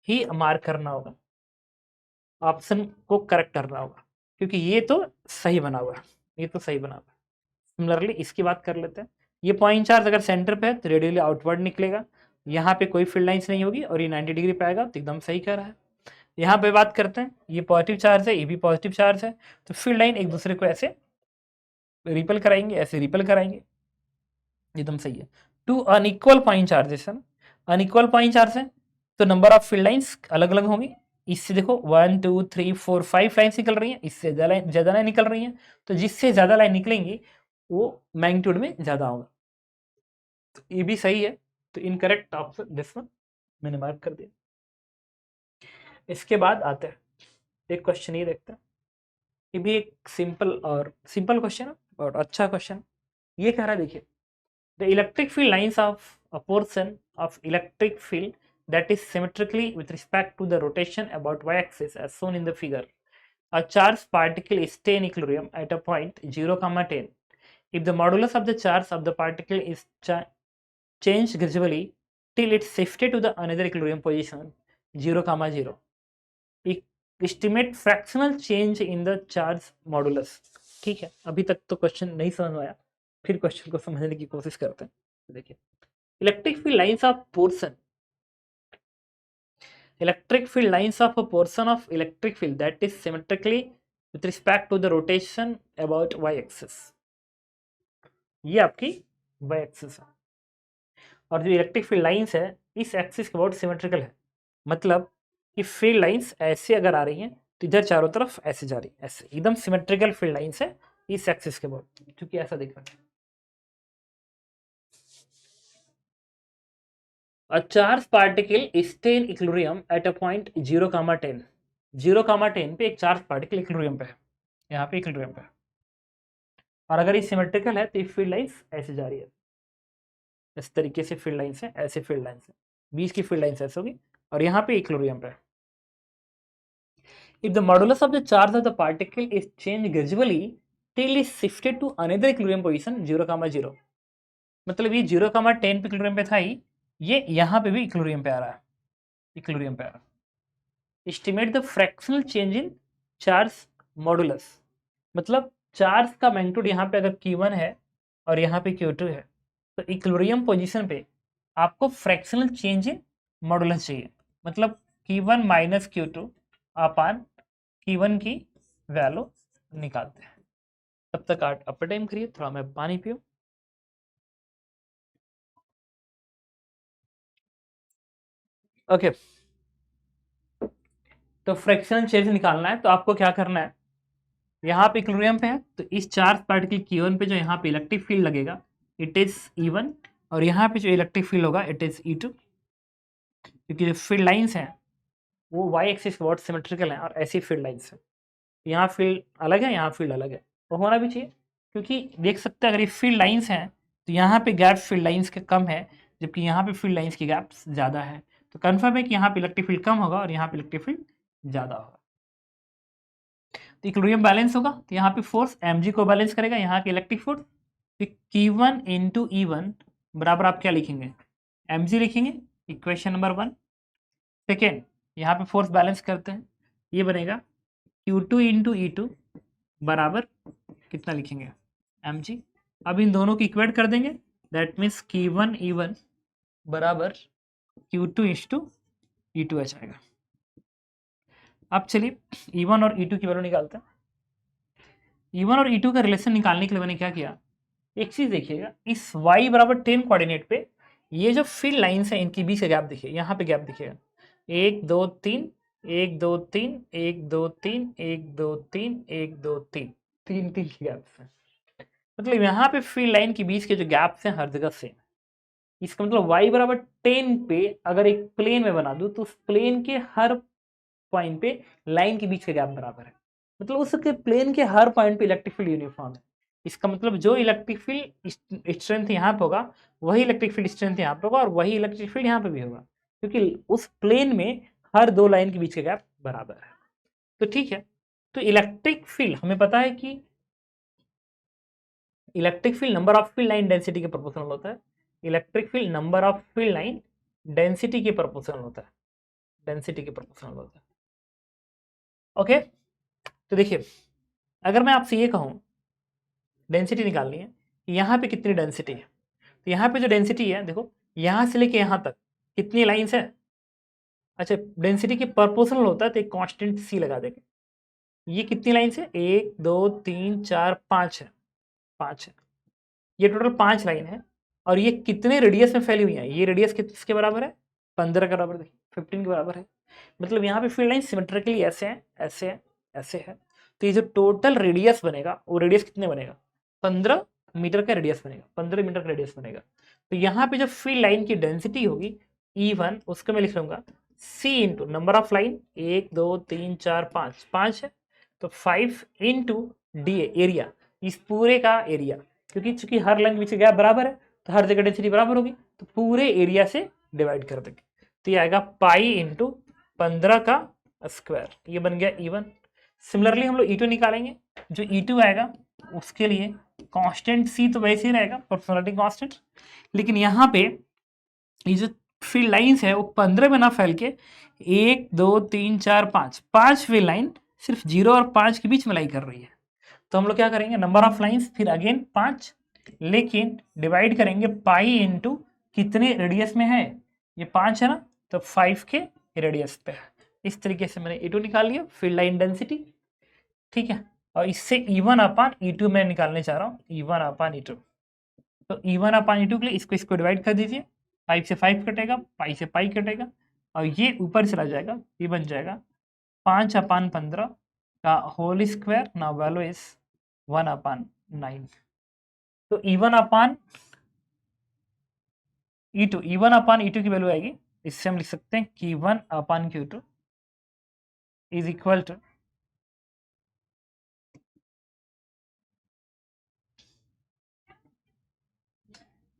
ही मार्क करना होगा, ऑप्शन को करेक्ट करना होगा, क्योंकि ये तो सही बना हुआ है, ये तो सही बना हुआ है। सिमिलरली इसकी बात कर लेते हैं। ये पॉइंट चार्ज अगर सेंटर पे है तो रेडियली आउटवर्ड निकलेगा, यहाँ पे कोई फील्ड लाइंस नहीं होगी और ये 90 डिग्री पे आएगा, तो एकदम सही कह रहा है। यहाँ पे बात करते हैं, ये पॉजिटिव चार्ज है, ये भी पॉजिटिव चार्ज है, तो फील्ड लाइन एक दूसरे को ऐसे रिपल कराएंगे, ऐसे रिपल कराएंगे, एकदम सही है। टू अनइक्वल पॉइंट चार्जेस है ना, अनइक्वल पॉइंट चार्ज है तो नंबर ऑफ फील्ड लाइंस अलग अलग होंगी। इससे देखो 1 2 3 4 5 लाइन्स निकल रही हैं, इससे ज़्यादा लाइन निकल रही हैं, तो जिससे ज़्यादा लाइन निकलेंगी वो मैग्नीट्यूड में ज़्यादा होगा, तो ये भी सही है। तो इनकरेक्ट ऑप्शन दिस वन मैंने मार्क कर दिया। इसके बाद आते हैं एक क्वेश्चन, ये देखते हैं, ये भी एक सिंपल क्वेश्चन है और अच्छा क्वेश्चन। ये कह रहा है, देखिए, the electric field lines of a portion of electric field that is symmetrically with respect to the rotation about y-axis as shown in the figure. A charged particle is stay in equilibrium at a point 0, 10. If the modulus of the charge of the particle is changed gradually till it's shifted to the another equilibrium position 0, 0, estimate fractional change in the charge modulus. ठीक है, अभी तक तो question नहीं समझ में आया, फिर क्वेश्चन को समझने की कोशिश करते हैं। देखिए, electric field lines of portion, electric field lines of a portion of electric field that is symmetrically with respect to the rotation about y-axis, ये आपकी y-axis है, और जो इलेक्ट्रिक फील्ड लाइंस है इस एक्सिस के अबाउट सिमेट्रिकल है, मतलब कि फील्ड लाइंस ऐसे अगर आ रही हैं तो इधर चारों तरफ ऐसे जा रही है, ऐसे एकदम सिमेट्रिकल फील्ड लाइंस है इस एक्सिस के अबाउट, क्योंकि ऐसा दिख रहा है। A charged particle stay in equilibrium at a point 0, 10. 0, 10 पे एक चार्ज पार्टिकल इक्विलिब्रियम पे है, यहाँ पे इक्विलिब्रियम पे है, और अगर ये सिमेट्रिकल है तो ये फील्ड लाइंस ऐसे जा रही है, इस तरीके से फील्ड लाइंस है, ऐसे फील्ड लाइंस है, बीच की फील्ड लाइंस ऐसे होगी, और यहाँ पे इक्विलिब्रियम पे है। If the modulus of the charge of the particle is changed gradually till is shifted to another equilibrium position 0, 0, मतलब ये 0, 10 पे इक्विलिब्रियम पे था ही, ये यहाँ पे भी इक्विलिब्रियम पे आ रहा है, इक्विलिब्रियम पे आ रहा है। Estimate the fractional change in charge modulus, मतलब चार्ज का मैग्नीट्यूड यहाँ पे अगर Q1 है और यहाँ पे Q2 है, तो इक्विलिब्रियम पोजीशन पे आपको फ्रैक्शनल चेंज इन मॉडुलस चाहिए, मतलब Q1 माइनस Q2 अपान Q1 की वैल्यू निकालते हैं। तब तक आप अपर टाइम करिए, थोड़ा मैं पानी पीऊँ। ओके, तो फ्रैक्शनल चेंज निकालना है तो आपको क्या करना है, यहाँ पे इक्विलिब्रियम पे है तो इस चार्ज पार्टिकल Q1 पे जो यहाँ पे इलेक्ट्रिक फील्ड लगेगा इट इज E1, और यहाँ पे जो इलेक्ट्रिक फील्ड होगा इट इज E2, क्योंकि जो फील्ड लाइंस हैं वो वाई एक्सिस के बहुत सिमेट्रिकल हैं और ऐसी फील्ड लाइंस हैं, यहाँ फील्ड अलग है, यहाँ फील्ड अलग है, तो होना भी चाहिए, क्योंकि देख सकते हैं अगर ये फील्ड लाइंस हैं तो यहाँ पे गैप फील्ड लाइंस के कम है, जबकि यहाँ पे फील्ड लाइंस की गैप्स ज़्यादा है। तो कन्फर्म है कि यहाँ पे इलेक्ट्रिक फील्ड कम होगा और यहाँ पे इलेक्ट्रिक फील्ड ज़्यादा होगा। तो इक्विलिब्रियम बैलेंस होगा, तो यहाँ पे फोर्स mg को बैलेंस करेगा यहाँ के इलेक्ट्रिक फोर्स। तो Q1 इंटू E1 बराबर आप क्या लिखेंगे, mg लिखेंगे, इक्वेशन नंबर 1। सेकेंड, यहाँ पे फोर्स बैलेंस करते हैं, ये बनेगा Q2 इंटू E2 बराबर कितना लिखेंगे, mg। अब इन दोनों को इक्वेट कर देंगे, दैट मीन्स Q1 E1 बराबर Q2 इंटू E2 आ जाएगा। अब चलिए E1 और E2 की वैल्यू निकालते हैं। E1 और E2 का रिलेशन निकालने के लिए मैंने क्या किया, एक चीज देखिएगा, इस y बराबर 10 कोऑर्डिनेट पे ये जो फील्ड लाइंस है इनके बीच का गैप देखिए, यहाँ पे गैप देखिएगा 1 2 3 1 2 3 1 2 3 1 2 3 1 2 3 3 3 गैप्स हैं। मतलब यहाँ पे फील्ड लाइन के बीच के जो गैप्स हैं हर जगह सेम। इसका मतलब y बराबर 10 पे अगर एक प्लेन में बना दूं तो उस प्लेन के हर पॉइंट पे लाइन के बीच का गैप बराबर है। मतलब उसके प्लेन के हर पॉइंट पे इलेक्ट्रिक फील्ड यूनिफॉर्म है। इसका मतलब जो इलेक्ट्रिक फील्ड स्ट्रेंथ यहाँ पे होगा वही इलेक्ट्रिक फील्ड स्ट्रेंथ यहाँ पे होगा और वही इलेक्ट्रिक फील्ड यहाँ पे भी होगा, क्योंकि उस प्लेन में हर दो लाइन के बीच का गैप बराबर है। तो ठीक है, तो इलेक्ट्रिक फील्ड हमें पता है कि electric field number of field line density के प्रोपोर्शनल होता है। Electric field number of field line density के प्रोपोर्शनल होता है, डेंसिटी के प्रोपोर्शनल होता है। ओके, तो देखिए अगर मैं आपसे ये कहूँ डेंसिटी निकालनी है, यहाँ पे कितनी डेंसिटी है, तो यहाँ पे जो डेंसिटी है देखो, यहाँ से लेके यहाँ तक कितनी लाइंस है। अच्छा, डेंसिटी के प्रोपोर्शनल होता है तो एक कांस्टेंट सी लगा देंगे। ये कितनी लाइंस है, 1 2 3 4 5 है, 5 है, ये टोटल 5 लाइन है। और ये कितने रेडियस में फैली हुई है, ये रेडियस किसके बराबर है, 15 के बराबर, 15 के बराबर है। मतलब यहाँ पे फील्ड लाइन सिमेट्रिकली ऐसे है, ऐसे है, ऐसे है। तो ये जो टोटल रेडियस बनेगा वो रेडियस कितने बनेगा, 15 मीटर का रेडियस बनेगा, 15 मीटर का रेडियस बनेगा। तो यहाँ पे जो फील्ड लाइन की डेंसिटी होगी E1, उसको मैं लिख लूंगा C into number of line, 1 2 3 4 5, 5 है, तो 5 इंटू डी एरिया, इस पूरे का एरिया, क्योंकि चूंकि हर लाइन बीच गैप बराबर है तो हर जगह डेंसिटी बराबर होगी, तो पूरे एरिया से डिवाइड कर देंगे। तो ये आएगा पाई इंटू 15 का स्क्वायर, ये बन गया E1। सिमिलरली हम लोग E2 निकालेंगे, जो E2 आएगा उसके लिए कांस्टेंट C तो वैसे ही रहेगा, प्रोपोर्शनलिटी कांस्टेंट, लेकिन यहाँ पे ये जो फील्ड लाइंस है वो 15 में ना फैल के 1 2 3 4 5, 5 फील्ड लाइन सिर्फ 0 और 5 के बीच में लाई कर रही है। तो हम लोग क्या करेंगे, नंबर ऑफ लाइंस फिर अगेन 5, लेकिन डिवाइड करेंगे पाई इंटू कितने रेडियस में है, ये 5 है ना, तो 5 के रेडियस पे है। इस तरीके से मैंने E2 निकाल लिया, फील्ड लाइन डेंसिटी, ठीक है। और इससे E1 अपान E2 मैं निकालने चाह रहा हूँ, E1 अपान E2। तो E1 अपान E2 के लिए इसको डिवाइड कर दीजिए, 5 से 5 कटेगा, पाई से पाई कटेगा, और ये ऊपर चला जाएगा, ये बन जाएगा 5 अपान 15 का होल स्क्वायर, ना वैल्यू इज 1 अपान 9। तो E1 अपान E2, E1 अपान E2 की वैल्यू आएगी, इससे हम लिख सकते हैं Q1 upon Q2 is equal to,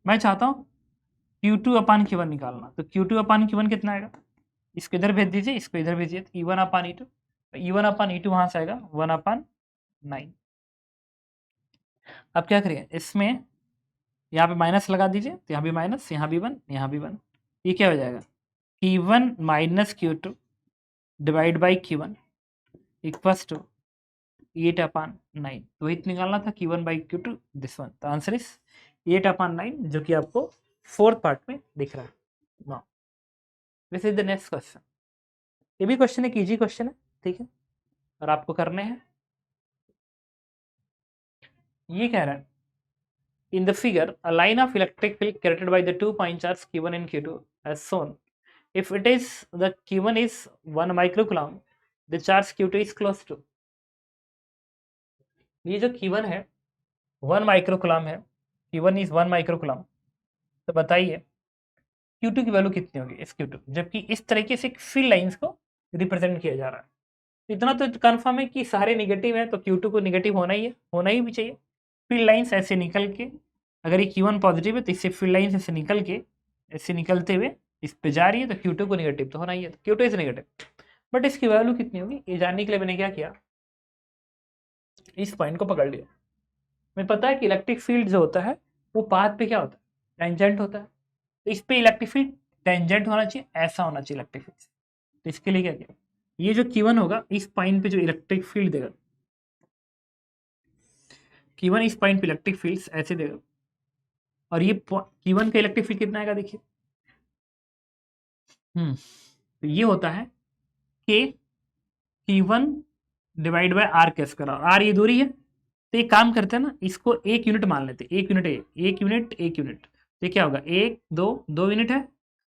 मैं चाहता हूं Q2 अपान Q1 निकालना, तो Q2 अपान Q1 कितना आएगा, इसको इधर भेज दीजिए, इसको इधर भेजिए, तो E1 अपान E2, E1 अपान E2 वहां से आएगा 1 अपान 9। अब क्या करिए, इसमें यहाँ पे माइनस लगा दीजिए, तो यहाँ भी माइनस, यहाँ भी 1, यहाँ भी 1, ये क्या हो जाएगा, Q1 minus Q2 divide by Q1 equals to 8 upon 9। तो वही निकालना था Q1 बाई Q2, दिस वन। तो आंसर इज 8 अपान 9, जो कि आपको फोर्थ पार्ट में दिख रहा है। Now this is the next question. ये भी क्वेश्चन एक इजी क्वेश्चन है, ठीक है, और आपको करने हैं। ये कह रहा है, in the figure a line of electric field created by the 2 point charge Q1 and Q2 as shown. If it is the Q1 is 1 microcoulomb, the charge Q2 is close to, ये जो Q1 है 1 microcoulomb है, Q1 is 1 microcoulomb, तो बताइए Q2 की value कितनी होगी इस Q2, जबकि इस तरीके से फील्ड लाइंस को रिप्रेजेंट किया जा रहा है। इतना तो कंफर्म है कि सारे निगेटिव है, तो Q2 को निगेटिव होना ही है, होना ही भी चाहिए। फील्ड लाइंस ऐसे निकल के, अगर ये Q1 पॉजिटिव है तो इससे फील्ड लाइंस ऐसे निकल के ऐसे निकलते हुए इस पे जा रही है, तो Q2 को नेगेटिव तो होना ही है, तो Q2 इज नेगेटिव। बट इसकी वैल्यू कितनी होगी ये जानने के लिए मैंने क्या किया, इस पॉइंट को पकड़ लिया। मुझे पता है कि इलेक्ट्रिक फील्ड जो होता है वो पाथ पे क्या होता है, टेंजेंट होता है। तो इस पे इलेक्ट्रिक फील्ड टेंजेंट होना चाहिए, ऐसा होना चाहिए इलेक्ट्रिक फील्ड। तो इसके लिए क्या किया, ये जो Q1 होगा इस पॉइंट पे जो इलेक्ट्रिक फील्ड देगा, Q1 इस पॉइंट पे इलेक्ट्रिक फील्ड ऐसे देगा, और ये Q1 का इलेक्ट्रिक फील्ड कितना आएगा देखिए, तो ये होता है K Q1 divide by R का स्क्वायर, और R ये दूरी है। तो एक काम करते हैं ना, इसको 1 यूनिट मान लेते हैं, 1 यूनिट 1 यूनिट 1 यूनिट। तो ये क्या होगा, 1 2 यूनिट है,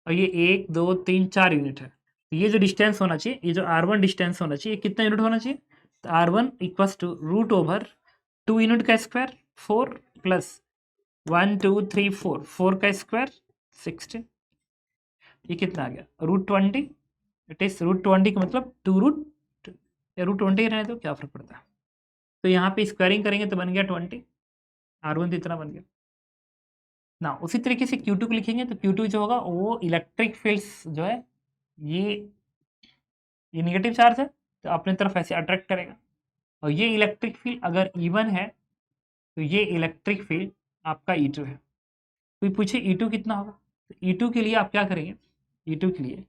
और ये 1 2 3 4 यूनिट है। तो ये जो डिस्टेंस होना चाहिए, ये जो R1 डिस्टेंस होना चाहिए, कितना यूनिट होना चाहिए, तो R1 equals to root over 2 unit का स्क्वायर 4 प्लस 1 2 3 4 4 का स्क्वायर 16। ये कितना आ गया, √20। इट इज √20 का मतलब 2 रूट या √20 रहने दो, क्या फर्क पड़ता है। तो यहाँ पे स्क्वायरिंग करेंगे तो बन गया 20, R1 तो इतना बन गया ना। उसी तरीके से Q2 को लिखेंगे, तो Q2 जो होगा वो इलेक्ट्रिक फील्ड्स जो है ये नेगेटिव चार्ज है, तो अपनी तरफ ऐसे अट्रैक्ट करेगा। और ये इलेक्ट्रिक फील्ड अगर E1 है, तो ये इलेक्ट्रिक फील्ड आपका E2 है। कोई पूछे E2 कितना होगा, तो E2 के लिए आप क्या करेंगे, E2 के लिए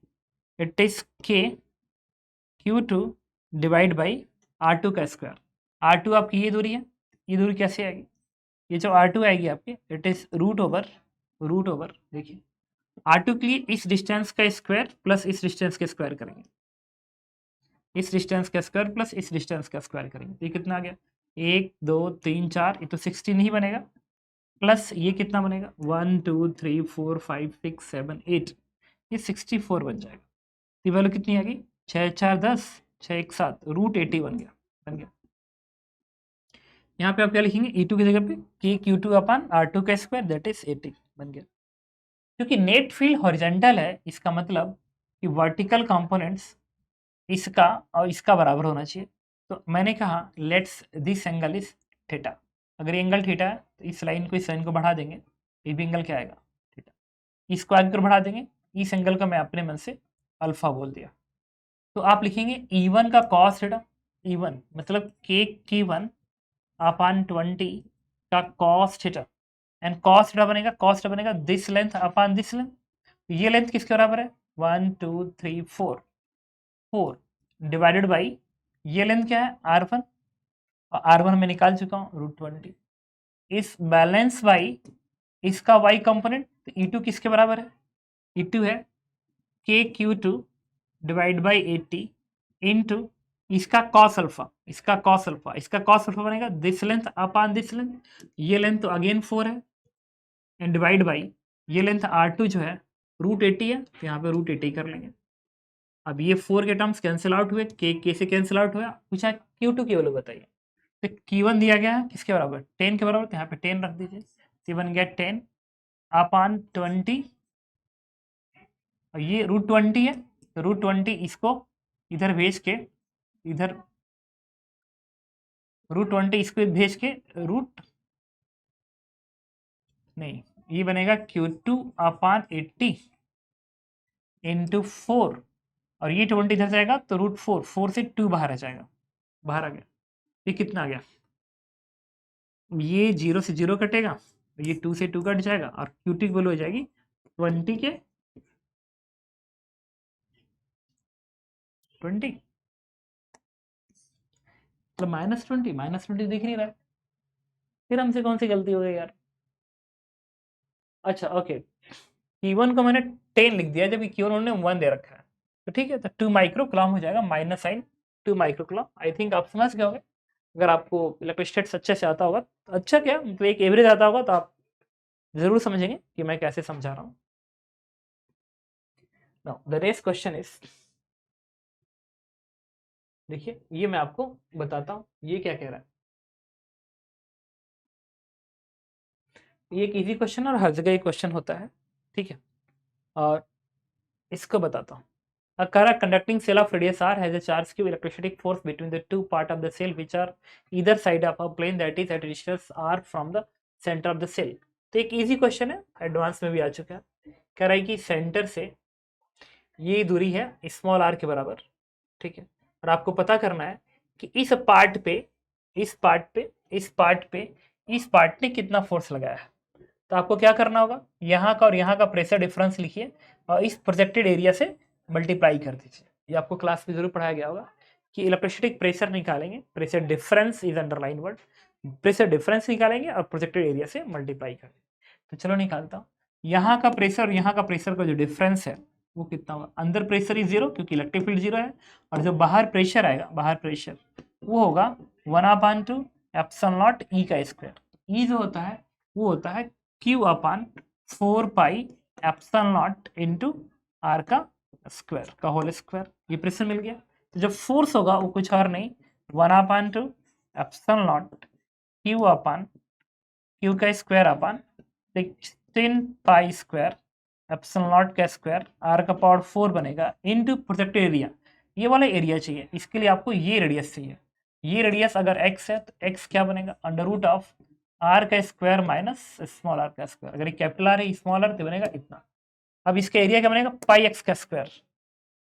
it is K Q2 divide by R2 का स्क्वायर। R2 आपकी ये दूरी है, ये दूरी कैसे आएगी, ये जो R2 आएगी आपकी, इट इज रूट ओवर देखिए R2 के लिए इस डिस्टेंस का स्क्वायर प्लस इस डिस्टेंस का स्क्वायर करेंगे, इस डिस्टेंस का स्क्वायर प्लस इस डिस्टेंस का स्क्वायर करेंगे, तो ये कितना आ गया, 1 2 3 4, ये तो 16 ही बनेगा, प्लस ये कितना बनेगा 1 2 3 4 5 6 7 8, ये 64 बन जाएगा। तो वैल्यू कितनी आ गई, 6 4 10 6 1 7 √80 बन गया। यहाँ पे आप क्या लिखेंगे, E2 की जगह पे K Q2 अपन R2 का स्क्वायर दैट इज 80 बन गया। क्योंकि नेट फील्ड हॉरिजॉन्टल है, इसका मतलब कि वर्टिकल कंपोनेंट्स इसका और इसका बराबर होना चाहिए। तो मैंने कहा let's this angle is theta, अगर एंगल थीटा है तो इस लाइन को इस लाइन को बढ़ा देंगे, ये भी एंगल क्या आएगा थीटा, इसको आगे बढ़ा देंगे, इस एंगल का मैं अपने मन से अल्फा बोल दिया। तो आप लिखेंगे E1 का कॉस थीटा, E1 मतलब K Q1 अपान 20 का cos theta, and cos theta बनेगा this length upon this length. ये लेंथ किसके बराबर है, 1 2 3 4 डिवाइडेड बाई ये लेंथ क्या है R1, और R1 में निकाल चुका हूँ √20, इस बैलेंस बाई इसका y कंपोनेंट, तो E2 किसके बराबर है, E2 है K Q2 divide by 80 into इसका cos अल्फा, इसका cos अल्फा बनेगा this length upon this length, ये लेंथ तो अगेन 4 है, एंड डिवाइड बाई ये लेंथ R2 जो है √80 है, तो यहाँ पे √80 कर लेंगे। अब ये 4 के टर्म्स कैंसिल आउट हुए, के से कैंसिल आउट हुआ, पूछा Q2 की वैल्यू बताइए, तो Q1 दिया गया है किसके बराबर, 10 के बराबर, तो यहाँ पे 10 रख दीजिए, तो बन गया 10 अपान 20, और ये √20 है, तो √20 इसको इधर भेज के, इधर √20 इसको भेज के रूट नहीं, ये बनेगा Q2 अपान 80 इंटू 4, और ये 20 इधर जाएगा तो √4 से 2 बाहर आ जाएगा, बाहर आ गया, ये कितना आ गया, ये 0 से 0 कटेगा, ये 2 से 2 कट जाएगा, और Q2 की वैल्यू हो जाएगी 20 के 20 मतलब -20 दिख नहीं रहा है, फिर हमसे कौन सी गलती हो गई यार। अच्छा ओके, Q1 को मैंने 10 लिख दिया जबकि Q1 उन्होंने 1 दे रखा है, तो ठीक है, तो 2 माइक्रो कूलम हो जाएगा, minus sign 2 micro coulomb. I think आप समझ गए होंगे, अगर आपको इलेक्ट्रोस्टैटिक्स अच्छे से आता होगा, तो अच्छा क्या मतलब एक एवरेज आता होगा, तो आप ज़रूर समझेंगे कि मैं कैसे समझा रहा हूँ। Now the next question is, देखिए ये मैं आपको बताता हूँ ये क्या कह रहा है। ये एक इजी क्वेश्चन और हर जगह ये क्वेश्चन होता है, ठीक है, और इसको बताता हूँ। A current conducting cell of radius r has a charge q electrostatic force between the two part of the cell which are either side of a plane that is at a distance r from the center of the cell। तो एक easy question है, advance में भी आ चुका है। कह रहा है कि सेंटर से ये दूरी है स्मॉल r के बराबर, ठीक है। और आपको पता करना है कि इस पार्ट पे इस पार्ट ने कितना फोर्स लगाया है। तो आपको क्या करना होगा, यहाँ का और यहाँ का प्रेशर डिफरेंस लिखिए और इस प्रोजेक्टेड एरिया से मल्टीप्लाई कर दीजिए। ये आपको क्लास में जरूर पढ़ाया गया होगा कि इलेक्ट्रोस्टैटिक प्रेशर निकालेंगे, pressure difference is underline word, pressure difference निकालेंगे और प्रोजेक्टेड एरिया से मल्टीप्लाई करेंगे। तो चलो निकालता हूँ, यहाँ का प्रेशर और यहाँ का प्रेशर का जो डिफरेंस है वो कितना होगा। अंदर प्रेशर इज 0 क्योंकि इलेक्ट्रिक फील्ड 0 है, और जो बाहर प्रेशर आएगा, बाहर प्रेशर वो होगा 1/2 एप्सिलॉन नॉट ई का स्क्वायर। ई जो होता है वो होता है Q/4 pi epsilon not into R का स्क्वायर का होल स्क्वायर। ये प्रेशर मिल गया। तो जब फोर्स होगा वो कुछ और नहीं 1/2 एप्सिलॉन नॉट Q का square upon 16 pi square epsilon not का स्क्वायर आर का पावर 4 बनेगा इंटू प्रोजेक्टेड एरिया। ये वाला एरिया चाहिए, इसके लिए आपको ये रेडियस चाहिए। ये रेडियस अगर x है तो x क्या बनेगा, अंडर रूट ऑफ आर का स्क्वायर माइनस स्मॉल आर का स्क्वायर। अगर ये कैपिटल आर है स्मॉल आर तो बनेगा इतना। अब इसका एरिया क्या बनेगा, पाई एक्स का स्क्वायर।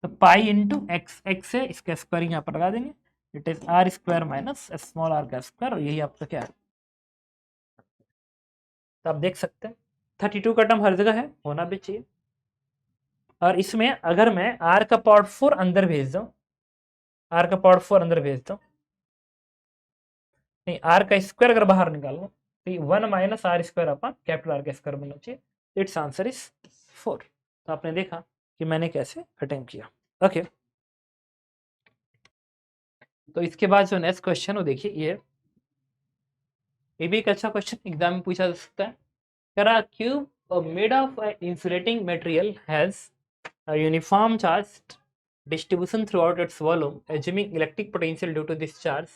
तो पाई इंटू एक्स, एक्स है इसका स्क्वायर यहाँ पर लगा देंगे, it is R square minus small R का स्क्वायर। और यही आपका क्या है, तो आप देख सकते हैं 32 का टर्म हर जगह है, होना भी चाहिए। और इसमें अगर मैं r का पावर 4 अंदर भेज दूं, r का पावर 4 अंदर भेज दूं, नहीं r का स्क्वायर अगर बाहर निकाल लूं तो 1 minus R square upon capital R का स्क्वायर बनना चाहिए। Its answer is 4। तो आपने देखा कि मैंने कैसे अटेम्प्ट किया। ओके, तो इसके बाद जो नेक्स्ट क्वेश्चन वो देखिए, ये भी एक अच्छा क्वेश्चन एग्जाम में पूछा जा सकता है। कह रहा cube made of insulating material has a uniform charge distribution throughout its volume, assuming electric potential due to this charge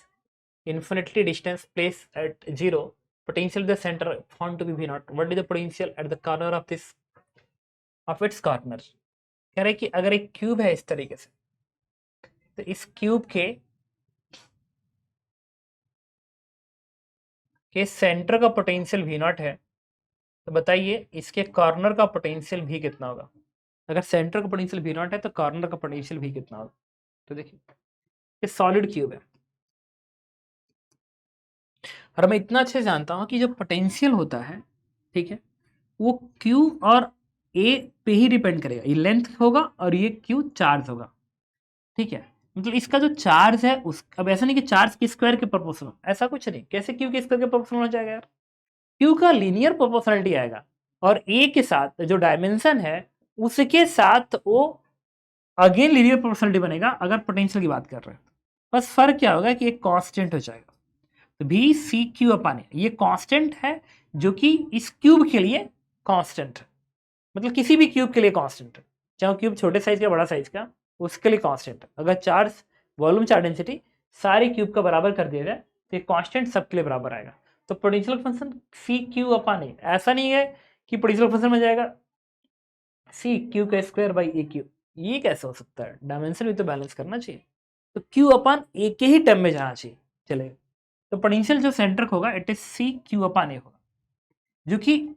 infinitely distance placed at 0, potential the center found to be V0. What is the potential at the corner of this of its corner? कह रहे कि अगर एक cube है इस तरीके से, तो इस क्यूब के सेंटर का पोटेंशियल V0 है, तो बताइए इसके कॉर्नर का पोटेंशियल भी कितना होगा। अगर सेंटर का पोटेंशियल V0 है तो कॉर्नर का पोटेंशियल भी कितना होगा। तो देखिए ये सॉलिड क्यूब है और मैं इतना अच्छे जानता हूं कि जो पोटेंशियल होता है, ठीक है, वो क्यू और ए पे ही डिपेंड करेगा। ये लेंथ होगा और ये क्यू चार्ज होगा, ठीक है। मतलब इसका जो चार्ज है उस, अब ऐसा नहीं कि चार्ज की स्क्वायर के प्रोपोर्शनल, ऐसा कुछ नहीं। कैसे क्यू के स्क्वायर के प्रोपोर्शनल हो जाएगा यार, क्यू का लीनियर प्रोपोर्शनलिटी आएगा और ए के साथ जो डायमेंशन है उसके साथ वो अगेन लीनियर प्रोपोर्शनलिटी बनेगा अगर पोटेंशियल की बात कर रहे हैं। बस फर्क क्या होगा कि एक कांस्टेंट हो जाएगा। तो भी सी क्यू अपान ए ये कांस्टेंट है जो कि इस क्यूब के लिए कांस्टेंट है, मतलब किसी भी क्यूब के लिए कांस्टेंट है, चाहे क्यूब छोटे साइज का बड़ा साइज का, उसके लिए कांस्टेंट है। अगर चार्ज वॉल्यूम चार्ज डेंसिटी सारे क्यूब का बराबर कर दिया जाए तो ये कांस्टेंट सबके लिए बराबर आएगा। तो पोटेंशियल फंक्शन सी क्यू अपान ए, ऐसा नहीं है कि पोटेंशियल फंक्शन में जाएगा सी क्यू का स्क्वायर बाई ए क्यू, ये कैसे हो सकता है, डायमेंशन भी तो बैलेंस करना चाहिए। तो क्यू अपान ए के ही टर्म में जाना चाहिए, चलेगा। तो पोटेंशियल जो सेंटर होगा इट इज सी क्यू अपान ए होगा, जो कि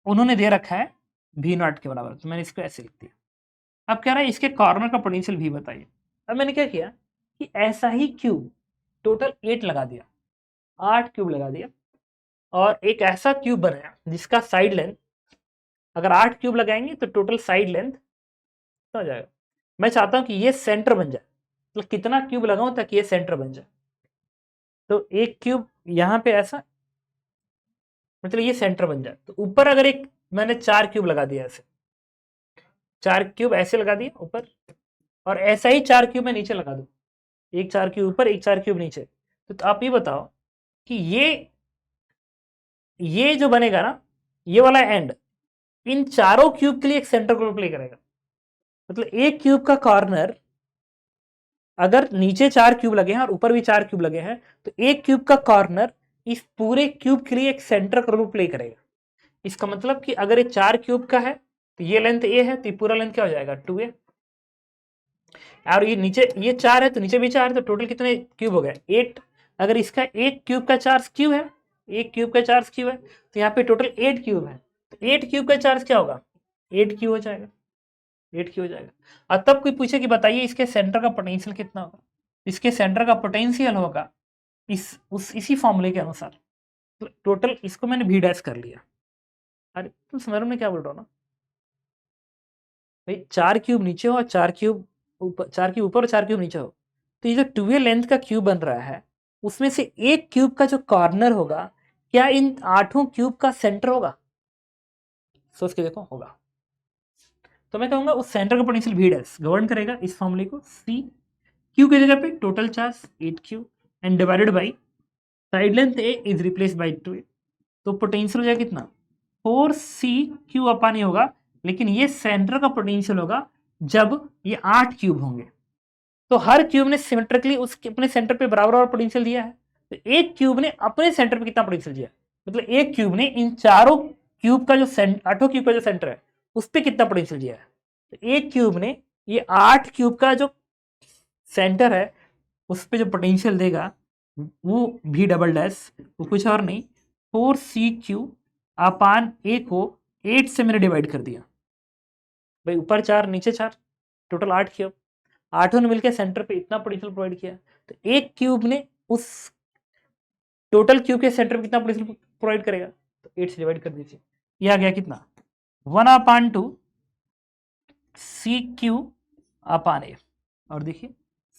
उन्होंने दे रखा है V0 के बराबर, तो मैंने इसको ऐसे लिख दिया। अब कह रहा है इसके कॉर्नर का पोटेंशियल भी बताइए। अब मैंने क्या किया कि ऐसा ही क्यूब टोटल 8 लगा दिया, 8 क्यूब लगा दिया और एक ऐसा क्यूब बनाया जिसका साइड लेंथ, अगर 8 क्यूब लगाएंगे तो टोटल साइड लेंथ हो जाएगा। मैं चाहता हूं कि ये सेंटर बन जाए, तो कितना क्यूब लगाऊं ताकि ये सेंटर बन जाए। तो एक क्यूब यहाँ पे ऐसा, मतलब ये सेंटर बन जाए। तो ऊपर अगर एक मैंने 4 क्यूब लगा दिया, ऐसे 4 क्यूब ऐसे लगा दिए ऊपर, और ऐसा ही 4 क्यूब मैं नीचे लगा दूं, एक 4 क्यूब ऊपर एक 4 क्यूब नीचे। तो आप ये बताओ कि ये जो बनेगा ना, ये वाला एंड इन चारों क्यूब के लिए एक सेंटर रोल प्ले करेगा। मतलब एक क्यूब का कॉर्नर, अगर नीचे 4 क्यूब लगे हैं और ऊपर भी 4 क्यूब लगे हैं, तो एक क्यूब का कॉर्नर इस पूरे क्यूब के लिए एक सेंटर का रोल प्ले करेगा। इसका मतलब कि अगर ये 4 क्यूब का है तो ये लेंथ ए है, तो ये पूरा लेंथ क्या हो जाएगा 2a, और ये नीचे ये 4 है तो नीचे भी 4 है, तो टोटल कितने क्यूब हो गए 8। अगर इसका एक क्यूब का चार्ज क्यू है, एक क्यूब का चार्ज क्यू है, तो यहाँ पे टोटल 8 क्यूब है, तो 8 क्यूब का चार्ज क्या होगा 8Q हो जाएगा, 8Q हो जाएगा। और तब कोई पूछे कि बताइए इसके सेंटर का पोटेंशियल कितना होगा, इसके सेंटर का पोटेंशियल होगा इसी फॉर्मूले के अनुसार। तो टोटल इसको मैंने V डैश कर लिया। अरे तुम समझ रहे हो मैं क्या बोल रहा हूँ ना भाई, 4 क्यूब नीचे हो और 4 क्यूब ऊपर, 4 क्यूब ऊपर और 4 क्यूब नीचे हो, तो ये जो 2a लेंथ का क्यूब बन रहा है उसमें से एक क्यूब का जो कॉर्नर होगा क्या इन 8 क्यूब का सेंटर होगा? सोच के देखो, होगा। तो मैं कहूंगा उस सेंटर का पोटेंशियल V डैश गवर्न करेगा इस फॉर्मूले को, C Q की जगह पे total charge 8Q and divided by side length A is replace by 2a। तो पोटेंशियल हो जाएगा कितना, 4CQ अपान होगा, लेकिन ये सेंटर का पोटेंशियल होगा जब ये 8 क्यूब होंगे। तो हर क्यूब ने सिमेट्रिकली उसके अपने सेंटर पे बराबर और पोटेंशियल दिया है। तो एक क्यूब ने अपने सेंटर पे कितना पोटेंशियल दिया, मतलब एक क्यूब ने इन चारों क्यूब का जो 8 क्यूब का जो सेंटर है उस पर कितना पोटेंशियल दिया है। तो एक क्यूब ने ये 8 क्यूब का जो सेंटर है उस पर जो पोटेंशियल देगा वो V डबल डैश, वो कुछ और नहीं 4CQ अपान A को 8 से मैंने डिवाइड कर दिया भाई, ऊपर 4 नीचे 4, टोटल 8 क्यूब, 8 ने मिलकर सेंटर पे इतना पोटेंशियल प्रोवाइड किया। तो एक क्यूब ने उस टोटल क्यूब के सेंटर पे कितना पोटेंशियल प्रोवाइड करेगा, तो 8 से डिवाइड कर दीजिए, ये आ गया कितना 1/2 CQ अपान A। और देखिए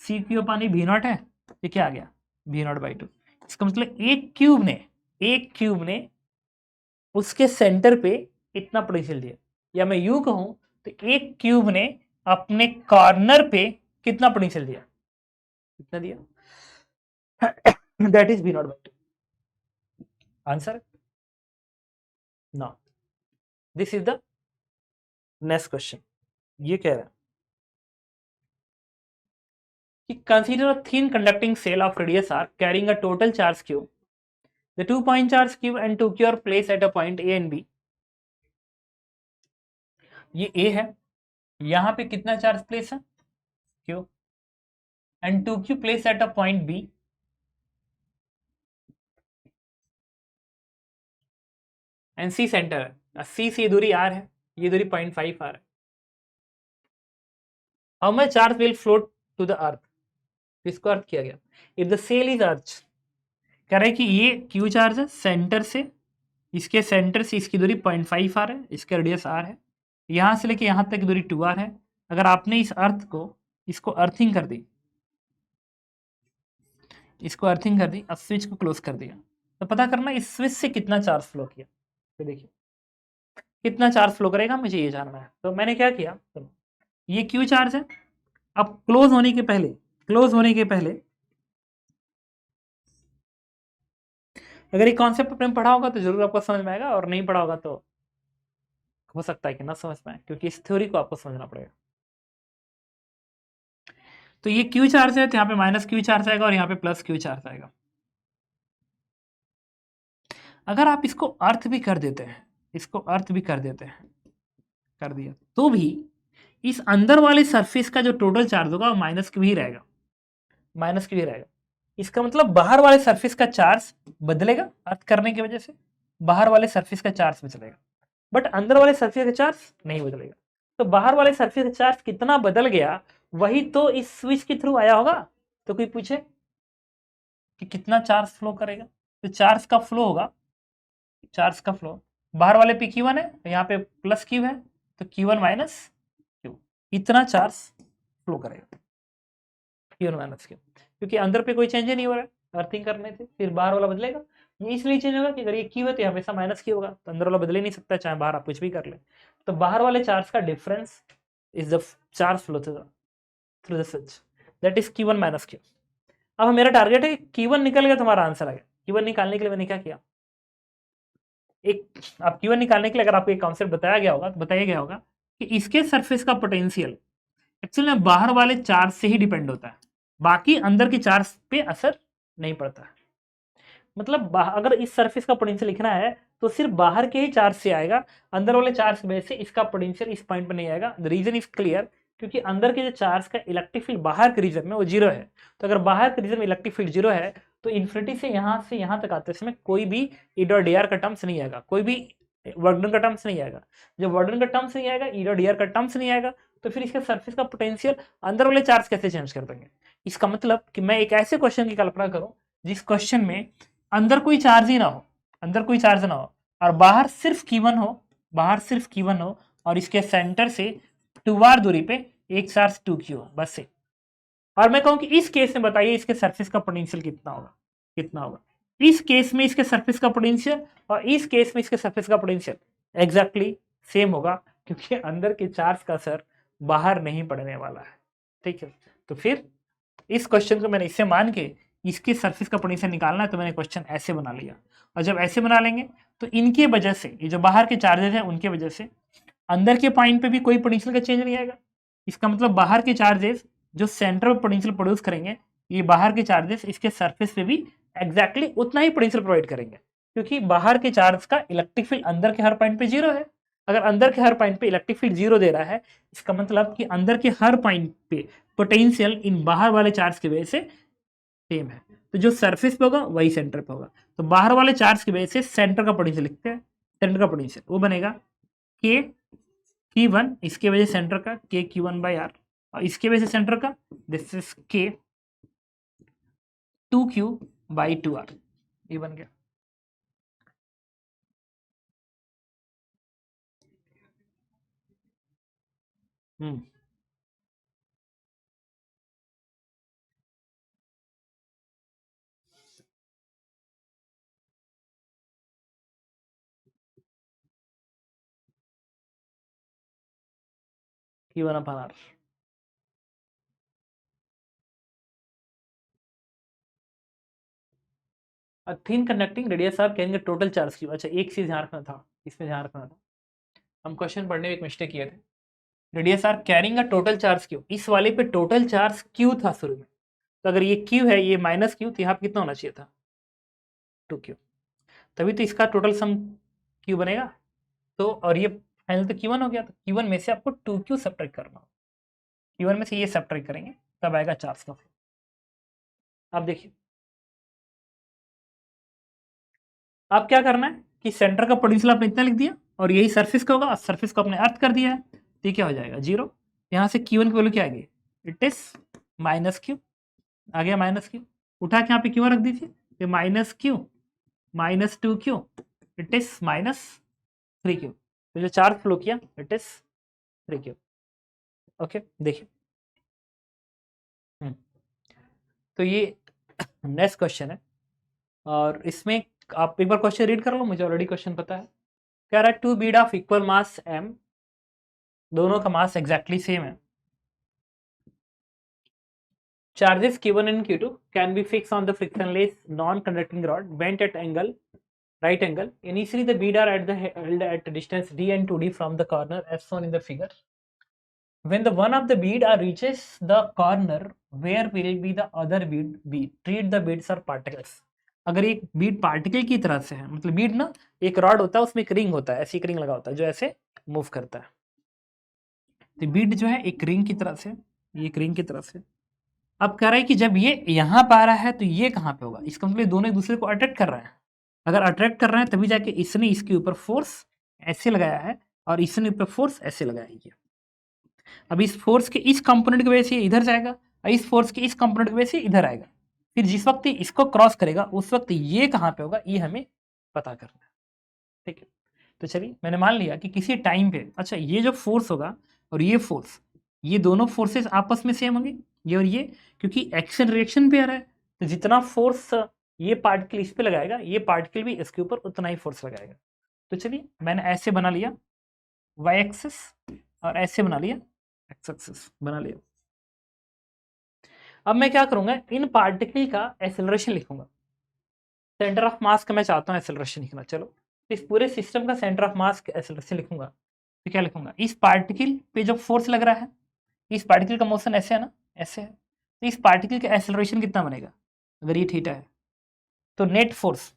CQ अपान A V0 है, ये क्या आ गया V0/2। इसका मतलब एक क्यूब ने उसके सेंटर पे इतना पोटेंशियल दिया, या मैं यूं कहूं तो एक क्यूब ने अपने कॉर्नर पे कितना पोटेंशियल दिया, कितना दिया that is V0/2। Answer no. This is the next question. ये कह रहा है कि consider a thin conducting shell of radius r carrying a total charge q, the 2 point charge q and 2q are placed at a point a and b। ये a है, यहां पे कितना चार्ज प्लेस है q, and 2q place at a point b, and c centre है, c से ये दूरी r है, ये दूरी 0.5 r है। How much charge will flow to the earth, इसको अर्थ किया गया। If the shell is earth, कह रहे कि ये q चार्ज है, सेंटर से इसके सेंटर से इसकी दूरी 0.5 r है, इसका रेडियस r है, यहां से लेके यहां तक की दूरी 2r है। अगर आपने इस अर्थ को इसको अर्थिंग कर दी, इसको अर्थिंग कर दी, अब स्विच को क्लोज कर दिया, तो पता करना इस स्विच से कितना चार्ज फ्लो किया। तो देखिए कितना चार्ज फ्लो करेगा मुझे ये जानना है। तो मैंने क्या किया, तो ये क्यू चार्ज है। अब क्लोज होने के पहले, क्लोज होने के पहले अगर ये कॉन्सेप्ट आपने पढ़ा होगा तो जरूर आपको समझ में आएगा, और नहीं पढ़ा होगा तो हो सकता है कि ना समझ में आए, क्योंकि इस थ्योरी को आपको समझना पड़ेगा। तो ये क्यू चार्ज है, तो यहाँ पे माइनस क्यू चार्ज आएगा और यहाँ पे प्लस क्यू चार्ज आएगा। अगर आप इसको अर्थ भी कर देते हैं, इसको अर्थ भी कर देते हैं, कर दिया, तो भी इस अंदर वाले सरफेस का जो टोटल चार्ज होगा वो माइनस क्यू ही रहेगा, माइनस क्यू ही रहेगा। इसका मतलब बाहर वाले सरफेस का चार्ज बदलेगा अर्थ करने की वजह से, बाहर वाले सरफेस का चार्ज बदलेगा, बट अंदर वाले सरफेस का चार्ज नहीं बदलेगा। तो बाहर वाले सरफेस का चार्ज कितना बदल गया वही तो इस स्विच के थ्रू आया होगा। तो कोई पूछे कि कितना चार्ज फ्लो करेगा, तो चार्ज का फ्लो होगा, चार्ज का फ्लो बाहर वाले पे Q1 है, यहाँ पे प्लस Q है, तो Q1 माइनस Q, इतना चार्ज फ्लो करेगा Q1 माइनस Q, क्योंकि अंदर पे कोई चेंज नहीं हो रहा है अर्थिंग करने से, फिर बाहर वाला बदलेगा। ये इसलिए चेंज होगा कि अगर ये Q है तो हमेशा माइनस Q होगा, तो अंदर वाला बदल ही नहीं सकता, चाहे बाहर आप कुछ भी कर ले। तो बाहर वाले चार्ज का difference is the charge flow through the switch, that is Q1 minus Q। अब मेरा टारगेट है कि Q1 निकल गया, तुम्हारा आंसर आ गया। Q1 निकालने के लिए मैंने क्या किया, एक आप Q1 निकालने के लिए अगर आपको एक कॉन्सेप्ट बताया गया होगा तो बताया गया होगा कि इसके सरफेस का पोटेंशियल एक्चुअली में बाहर वाले चार्ज से ही डिपेंड होता है, बाकी अंदर के चार्ज पे असर नहीं पड़ता है। मतलब अगर इस सरफेस का पोटेंशियल लिखना है तो सिर्फ बाहर के ही चार्ज से आएगा, अंदर वाले चार्ज की वजह से इसका पोटेंशियल इस पॉइंट पर नहीं आएगा। द रीजन इज क्लियर, क्योंकि अंदर के जो चार्ज का इलेक्ट्रिक फील्ड बाहर के रीजन में वो जीरो है। तो अगर बाहर के रीजन में इलेक्ट्रिक फील्ड जीरो है तो इन्फिनिटी से यहाँ तक आते समय कोई भी ई डॉट डी आर का टर्म्स नहीं आएगा, कोई भी वर्क डन का टर्म्स नहीं आएगा। जब वर्क डन का टर्म्स नहीं आएगा, ई डॉट डी आर का टर्म्स नहीं आएगा, तो फिर इसके सरफेस का पोटेंशियल अंदर वाले चार्ज कैसे चेंज कर देंगे। इसका मतलब कि मैं एक ऐसे क्वेश्चन की कल्पना करूं जिस क्वेश्चन में अंदर कोई चार्ज ही ना हो, अंदर कोई चार्ज ना हो, और बाहर सिर्फ Q1 हो, बाहर सिर्फ Q1 हो, और इसके सेंटर से 2r दूरी पे एक चार्ज 2q हो, बस से। और मैं कहूं कि इस केस में बताइए इसके सरफेस का पोटेंशियल कितना होगा, कितना होगा। इस केस में इसके सरफेस का पोटेंशियल और इस केस में इसके सरफेस का पोटेंशियल एग्जैक्टली सेम होगा, क्योंकि अंदर के चार्ज का असर बाहर नहीं पड़ने वाला है। ठीक है, तो फिर इस क्वेश्चन को मैंने इससे मान के इसके सरफेस का पोटेंशियल निकालना है, तो मैंने क्वेश्चन ऐसे बना लिया। और जब ऐसे बना लेंगे तो इनके वजह से, ये जो बाहर के चार्जेस हैं उनके वजह से अंदर के पॉइंट पे भी कोई पोटेंशियल का चेंज नहीं आएगा। इसका मतलब बाहर के चार्जेस जो सेंटर में पोटेंशियल प्रोड्यूस करेंगे, ये बाहर के चार्जेस इसके सरफेस पे भी एग्जैक्टली उतना ही पोटेंशियल प्रोवाइड करेंगे, क्योंकि बाहर के चार्ज का इलेक्ट्रिक फील्ड अंदर के हर पॉइंट पे जीरो है। अगर अंदर के हर पॉइंट पे इलेक्ट्रिक फील्ड जीरो दे रहा है, इसका मतलब कि अंदर के हर पॉइंट पे पोटेंशियल इन बाहर वाले चार्ज की वजह से सेम है। तो जो सरफेस पे होगा वही सेंटर पे होगा। तो बाहर वाले चार्ज की वजह से सेंटर का पोटेंशियल लिखते हैं, सेंटर का पोटेंशियल वो बनेगा के Q1, इसके वजह से सेंटर का के Q1/r, और इसके वजह से सेंटर का दिस इज के 2q/2r, ये बन गया। Q1/r। थिन कंडक्टिंग रेडियस आप कहेंगे टोटल चार्ज क्यू। अच्छा, एक चीज ध्यान रखना था, इसमें ध्यान रखना था, हम क्वेश्चन पढ़ने में एक मिस्टेक किए थे। Radius R carrying a total charge Q, इस वाले पे टोटल चार्ज क्यू था शुरू में, तो अगर ये क्यू है, ये माइनस क्यू, तो यहाँ पे कितना होना चाहिए था 2q, तभी तो इसका टोटल सम क्यू बनेगा। तो और ये फाइनल तो Q1 हो गया, तो Q1 में से आपको 2q सब्ट्रैक्ट करना हो, Q1 में से ये सब्ट्रैक्ट करेंगे तब आएगा चार्ज का फ्लो। अब देखिए अब क्या करना है कि सेंटर का पोटेंशियल आपने इतना लिख दिया, और यही सरफेस का होगा, सरफेस को आपने अर्थ कर दिया है, तो क्या हो जाएगा 0। यहाँ से Q1 की वैल्यू क्या आ गई, इट इज -q, आ गया -q, उठा के यहाँ पे Q1 रख दीजिए, ये -q -2q, it is -3q, तो जो चार्ज फ्लो किया इट इज 3q। ओके, देखिए तो ये नेक्स्ट क्वेश्चन है, और इसमें आप एक बार क्वेश्चन रीड कर लो, मुझे ऑलरेडी क्वेश्चन पता है। कह रहा है 2 bead of equal mass m, दोनों का मास एग्जैक्टली सेम है। Charges Q1 and Q2 can be fixed on the frictionless non-conducting rod bent at angle, right angle. Initially the bead are held at distance d and 2d from the corner as shown in the figure. When the one of the bead reaches the corner, where will be the other bead be? Treat the beads are particles. अगर एक Beed particle की तरह से है, मतलब बीड ना एक rod होता है, उसमें एक रिंग होता है, ऐसी एक रिंग लगा होता है जो ऐसे मूव करता है, तो बीड जो है एक रिंग की तरह से, ये एक रिंग की तरह से। अब कह रहा है कि जब ये यहाँ पे आ रहा है तो ये कहाँ पे होगा, इसका मतलब दोनों एक दूसरे को अट्रैक्ट कर रहे हैं। अगर अट्रैक्ट कर रहे हैं तभी जाके इसने इसके ऊपर फोर्स ऐसे लगाया है और इसने ऊपर फोर्स ऐसे लगाया है। अब इस फोर्स के इस कंपोनेंट की वजह से इधर जाएगा और इस फोर्स के इस कंपोनेंट की वजह से इधर आएगा, फिर जिस वक्त इसको क्रॉस करेगा उस वक्त ये कहाँ पे होगा, ये हमें पता करना है। ठीक है, तो चलिए मैंने मान लिया कि किसी टाइम पे, अच्छा ये जो फोर्स होगा और ये फोर्स, ये दोनों फोर्सेस आपस में सेम होंगे, ये और ये, क्योंकि एक्शन रिएक्शन पे आ रहा है, तो जितना फोर्स ये पार्टिकल इस पे लगाएगा, ये पार्टिकल भी इसके ऊपर उतना ही फोर्स लगाएगा। तो चलिए मैंने ऐसे बना लिया वाई एक्सिस और ऐसे बना लिया एक्स एक्सिस बना लिया। अब मैं क्या करूंगा, इन पार्टिकल का एक्सेलरेशन लिखूंगा। सेंटर ऑफ मास का मैं चाहता हूँ एक्सेलरेशन लिखना, चलो इस पूरे सिस्टम का सेंटर ऑफ मास का एक्सेलरेशन लिखूंगा। तो क्या लिखूंगा, इस पार्टिकल पे जो फोर्स लग रहा है, इस पार्टिकल का मोशन ऐसे है ना, ऐसे है, तो इस पार्टिकल का एक्सेलरेशन कितना बनेगा, अगर ये थीटा है तो नेट फोर्स,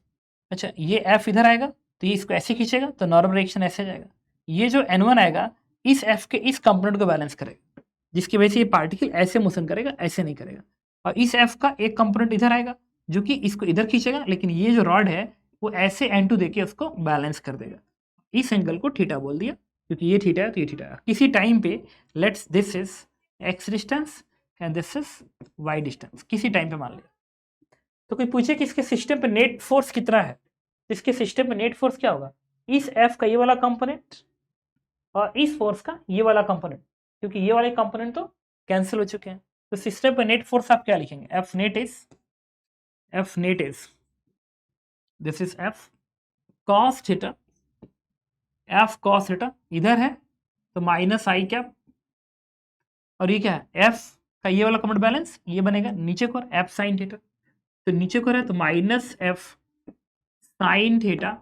अच्छा ये एफ इधर आएगा तो ये इसको ऐसे खींचेगा तो नॉर्मल रिएक्शन ऐसे जाएगा, ये जो n1 आएगा इस एफ के इस कंपोनेंट को बैलेंस करेगा, जिसकी वजह से ये पार्टिकल ऐसे मोशन करेगा, ऐसे नहीं करेगा, और इस एफ का एक कंपोनेंट इधर आएगा जो कि इसको इधर खींचेगा, लेकिन ये जो रॉड है वो ऐसे n2 देके उसको बैलेंस कर देगा। इस एंगल को थीटा बोल दिया, क्योंकि ये थीटा है तो ये थीटा है। किसी टाइम पे let's this is X distance and this is Y distance, किसी टाइम पे मान लिया। तो कोई पूछे कि इसके सिस्टम पे नेट फोर्स कितना है, इसके सिस्टम पे नेट फोर्स क्या होगा, इस एफ का ये वाला कंपोनेंट और इस फोर्स का ये वाला कंपोनेंट, क्योंकि ये वाले कंपोनेंट तो कैंसिल हो चुके हैं। तो सिस्टम पे नेट फोर्स आप क्या लिखेंगे, F net is this is F cos theta, F cos theta इधर है तो माइनस आई कैप, और ये क्या है, एफ का ये वाला कंपोनेंट बैलेंस ये बनेगा नीचे को एफ साइन थीटा, तो नीचे को है तो minus F sine theta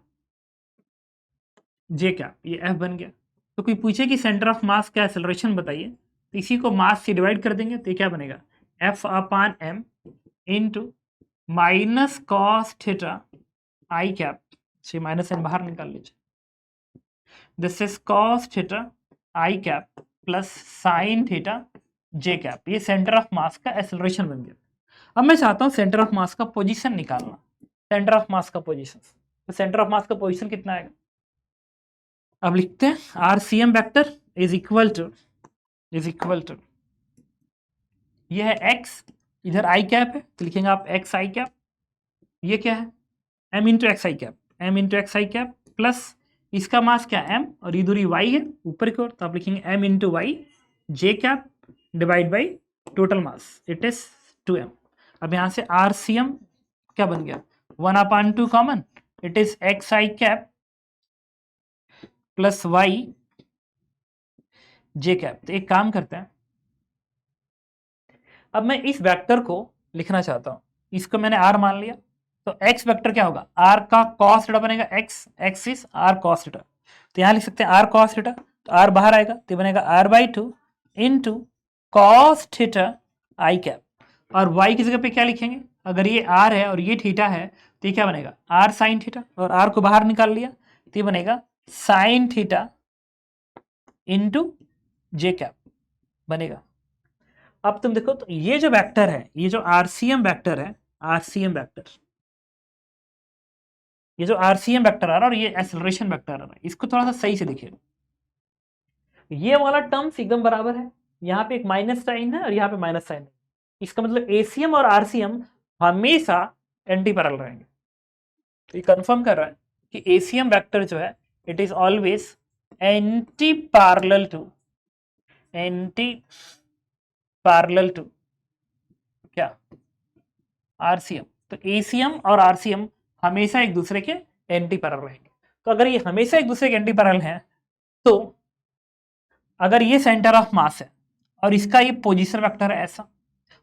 J cap, ये एफ बन गया। तो कोई पूछे कि सेंटर ऑफ मास का एक्सेलरेशन बताइए, तो इसी को मास से डिवाइड कर देंगे तो ये क्या बनेगा, F upon M into minus cos theta I cap, से माइनस एम बाहर निकाल लीजिए, this is cos theta I cap plus sine theta J cap, ये सेंटर ऑफ मास का एक्सेलरेशन बन गया। अब मैं चाहता हूं सेंटर ऑफ मास का पोजीशन निकालना, सेंटर ऑफ मास का पोजीशन, तो सेंटर ऑफ मास का पोजीशन कितना आएगा, अब लिखते हैं RCM vector is equal to ये है एक्स, इधर आई कैप है तो लिखेंगे आप एक्स आई कैप, ये क्या है M into x I cap, M into x I cap plus इसका मास क्या एम और ये दूरी वाई है ऊपर की ओर, तो आप लिखेंगे M into Y J cap divide by total mass it is 2m। अब यहाँ से आरसीएम क्या बन गया 1/2 common, it is X I cap plus Y J cap. तो एक काम करते हैं, अब मैं इस वेक्टर को लिखना चाहता हूं, इसको मैंने आर मान लिया, तो एक्स वेक्टर क्या होगा, आर का कॉस थीटा बनेगा, X is R cos theta, तो यहां लिख सकते हैं आर कॉस थीटा, तो आर बाहर आएगा तो बनेगा r/2 into cos theta I cap, और y की जगह पे क्या लिखेंगे, अगर ये r है और ये थीटा है तो ये क्या बनेगा r साइन थीटा, और r को बाहर निकाल लिया तो ये बनेगा साइन थीटा इंटू जे कैप बनेगा। अब तुम देखो तो ये जो वेक्टर है, ये जो आरसीएम वेक्टर है, आरसीएम वेक्टर, ये जो आरसीएम वेक्टर आ रहा है और ये एक्सेलरेशन वेक्टर आ रहा है, इसको थोड़ा सा सही से देखिए, ये वाला टर्म्स एकदम बराबर है, यहाँ पे एक माइनस साइन है और यहाँ पे माइनस साइन है, इसका मतलब एसीएम और आरसीएम हमेशा एंटी पैरेलल रहेंगे। तो ये कंफर्म कर रहा है कि एसीएम वेक्टर जो है it is always anti parallel to क्या आरसीएम, तो एसीएम और आरसीएम हमेशा एक दूसरे के एंटी पैरेलल रहेंगे। तो अगर ये हमेशा एक दूसरे के एंटी पैरेलल हैं, तो अगर ये सेंटर ऑफ मास है और इसका ये पोजीशन वेक्टर है ऐसा,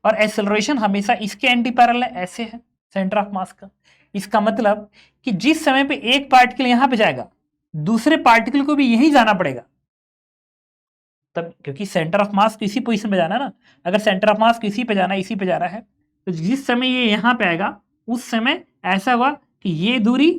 और एक्सेलरेशन हमेशा इसके एंटी पैरेलल है ऐसे है सेंटर ऑफ मास का, इसका मतलब कि जिस समय पे एक पार्टिकल यहां पे जाएगा दूसरे पार्टिकल को भी यहीं जाना पड़ेगा, तब क्योंकि सेंटर ऑफ मास तो इसी पोजीशन पे जाना है ना, अगर सेंटर ऑफ मास इसी पे जाना है, इसी पे जा रहा है, तो जिस समय ये यहां पे आएगा उस समय ऐसा हुआ कि ये दूरी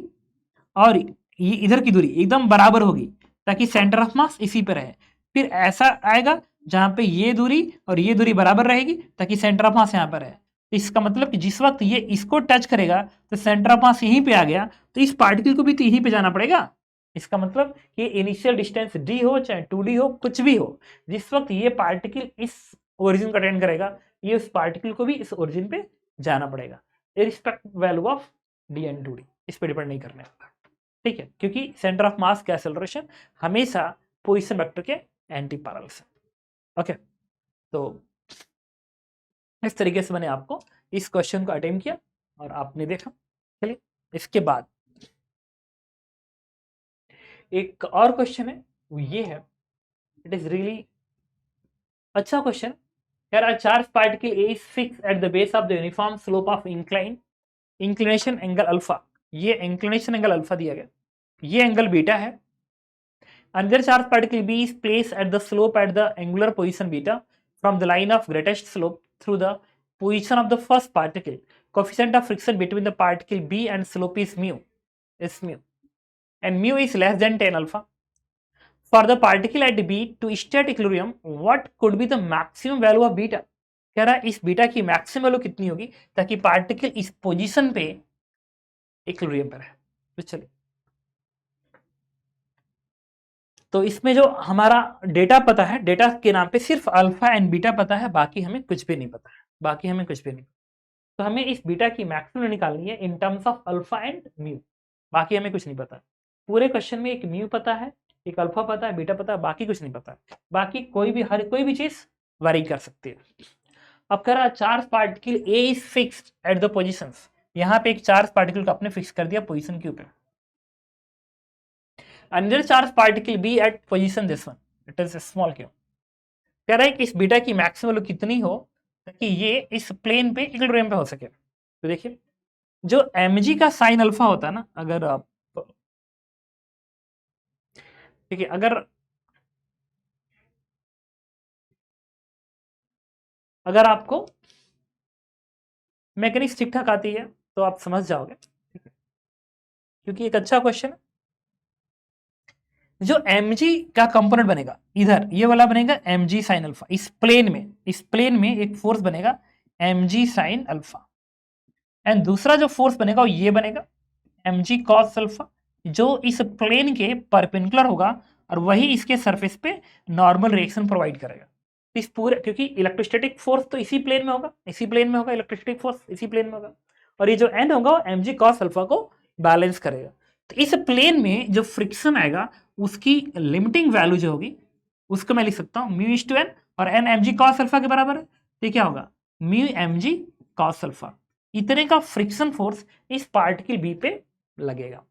और ये इधर की दूरी एकदम बराबर होगी ताकि सेंटर ऑफ मास इसी पे रहे, फिर ऐसा आएगा जहां पे ये दूरी और ये दूरी बराबर रहेगी ताकि सेंटर ऑफ मास यहाँ पर है। इसका मतलब कि जिस वक्त ये इसको टच करेगा तो सेंटर ऑफ मास यहीं पे आ गया, तो इस पार्टिकल को भी तो यहीं पे जाना पड़ेगा। इसका मतलब कि इनिशियल डिस्टेंस डी हो चाहे 2d हो कुछ भी हो, जिस वक्त ये पार्टिकल इस ओरिजिन को अटेंड करेगा ये उस पार्टिकल को भी इस ओरिजिन पे जाना पड़ेगा, irrespective value of D and 2d, इस पे डिपेंड नहीं करने वाला, ठीक है, क्योंकि सेंटर ऑफ मास का एक्सेलरेशन हमेशा पोजीशन वेक्टर के एंटी पैरेलल से। ओके, तो इस तरीके से मैंने आपको इस क्वेश्चन को अटेम्प्ट किया और आपने देखा। चलिए इसके बाद एक और क्वेश्चन है, वो ये है, इट इज रियली अच्छा क्वेश्चन। यार a charge particle A is fix at the base of the uniform slope of inclination angle alpha, ये इंक्लिनेशन एंगल अल्फा दिया गया, ये एंगल बीटा है। Another charge particle B is placed at the slope at the angular position beta from the line of greatest slope through the position of the first particle. Coefficient of friction between the particle B and slope is mu, and mu is less than 10 alpha. For the particle at B to stay at equilibrium, what could be the maximum value of beta? कह रहा है इस beta की maximum value कितनी होगी ताकि particle इस position पे इक्विलिब्रियम पर है। तो चलिए तो इसमें जो हमारा डेटा पता है, डेटा के नाम पे सिर्फ अल्फा एंड बीटा पता है, बाकी हमें कुछ भी नहीं पता है, बाकी हमें कुछ भी नहीं। तो हमें इस बीटा की मैक्सिमम निकालनी है in terms of alpha and mu, बाकी हमें कुछ नहीं पता। पूरे क्वेश्चन में एक म्यू पता है, एक अल्फा पता है, बीटा पता है, बाकी कुछ नहीं पता। बाकी कोई भी चीज वैरी कर सकती है। अब कह रहा charge particle A is fixed at the positions, यहाँ पे एक चार्ज पार्टिकल को आपने फिक्स कर दिया पोजीशन के ऊपर। अंदर charge particle B at position this one, it is small Q. कह रहा है कि इस बीटा की मैक्सिमम वैल्यू कितनी हो ताकि ये इस प्लेन पे इक्विलिब्रियम पे हो सके। तो देखिए जो mg का साइन अल्फा होता है ना, अगर आप ठीक है, अगर अगर आपको मैकेनिक्स ठीक ठाक आती है तो आप समझ जाओगे, ठीक है, क्योंकि एक अच्छा क्वेश्चन है। जो mg का कंपोनेंट बनेगा इधर, ये वाला बनेगा mg साइन अल्फा, इस प्लेन में एक फोर्स बनेगा mg साइन अल्फा, एंड दूसरा जो फोर्स बनेगा वो ये बनेगा mg cos अल्फा, जो इस प्लेन के परपेंडिकुलर होगा और वही इसके सरफेस पे नॉर्मल रिएक्शन प्रोवाइड करेगा। इस पूरे, क्योंकि इलेक्ट्रोस्टैटिक फोर्स तो इसी प्लेन में होगा, इलेक्ट्रोस्टैटिक फोर्स इसी प्लेन में होगा, और ये जो एंड होगा वो mg cos अल्फा को बैलेंस करेगा। तो इस प्लेन में जो फ्रिक्शन आएगा उसकी लिमिटिंग वैल्यू जो होगी उसको मैं लिख सकता हूँ म्यू इज टू एन, और एन mg cos अल्फा के बराबर है, तो क्या होगा म्यू mg cos अल्फा। इतने का फ्रिक्शन फोर्स इस पार्टिकल बी पे लगेगा।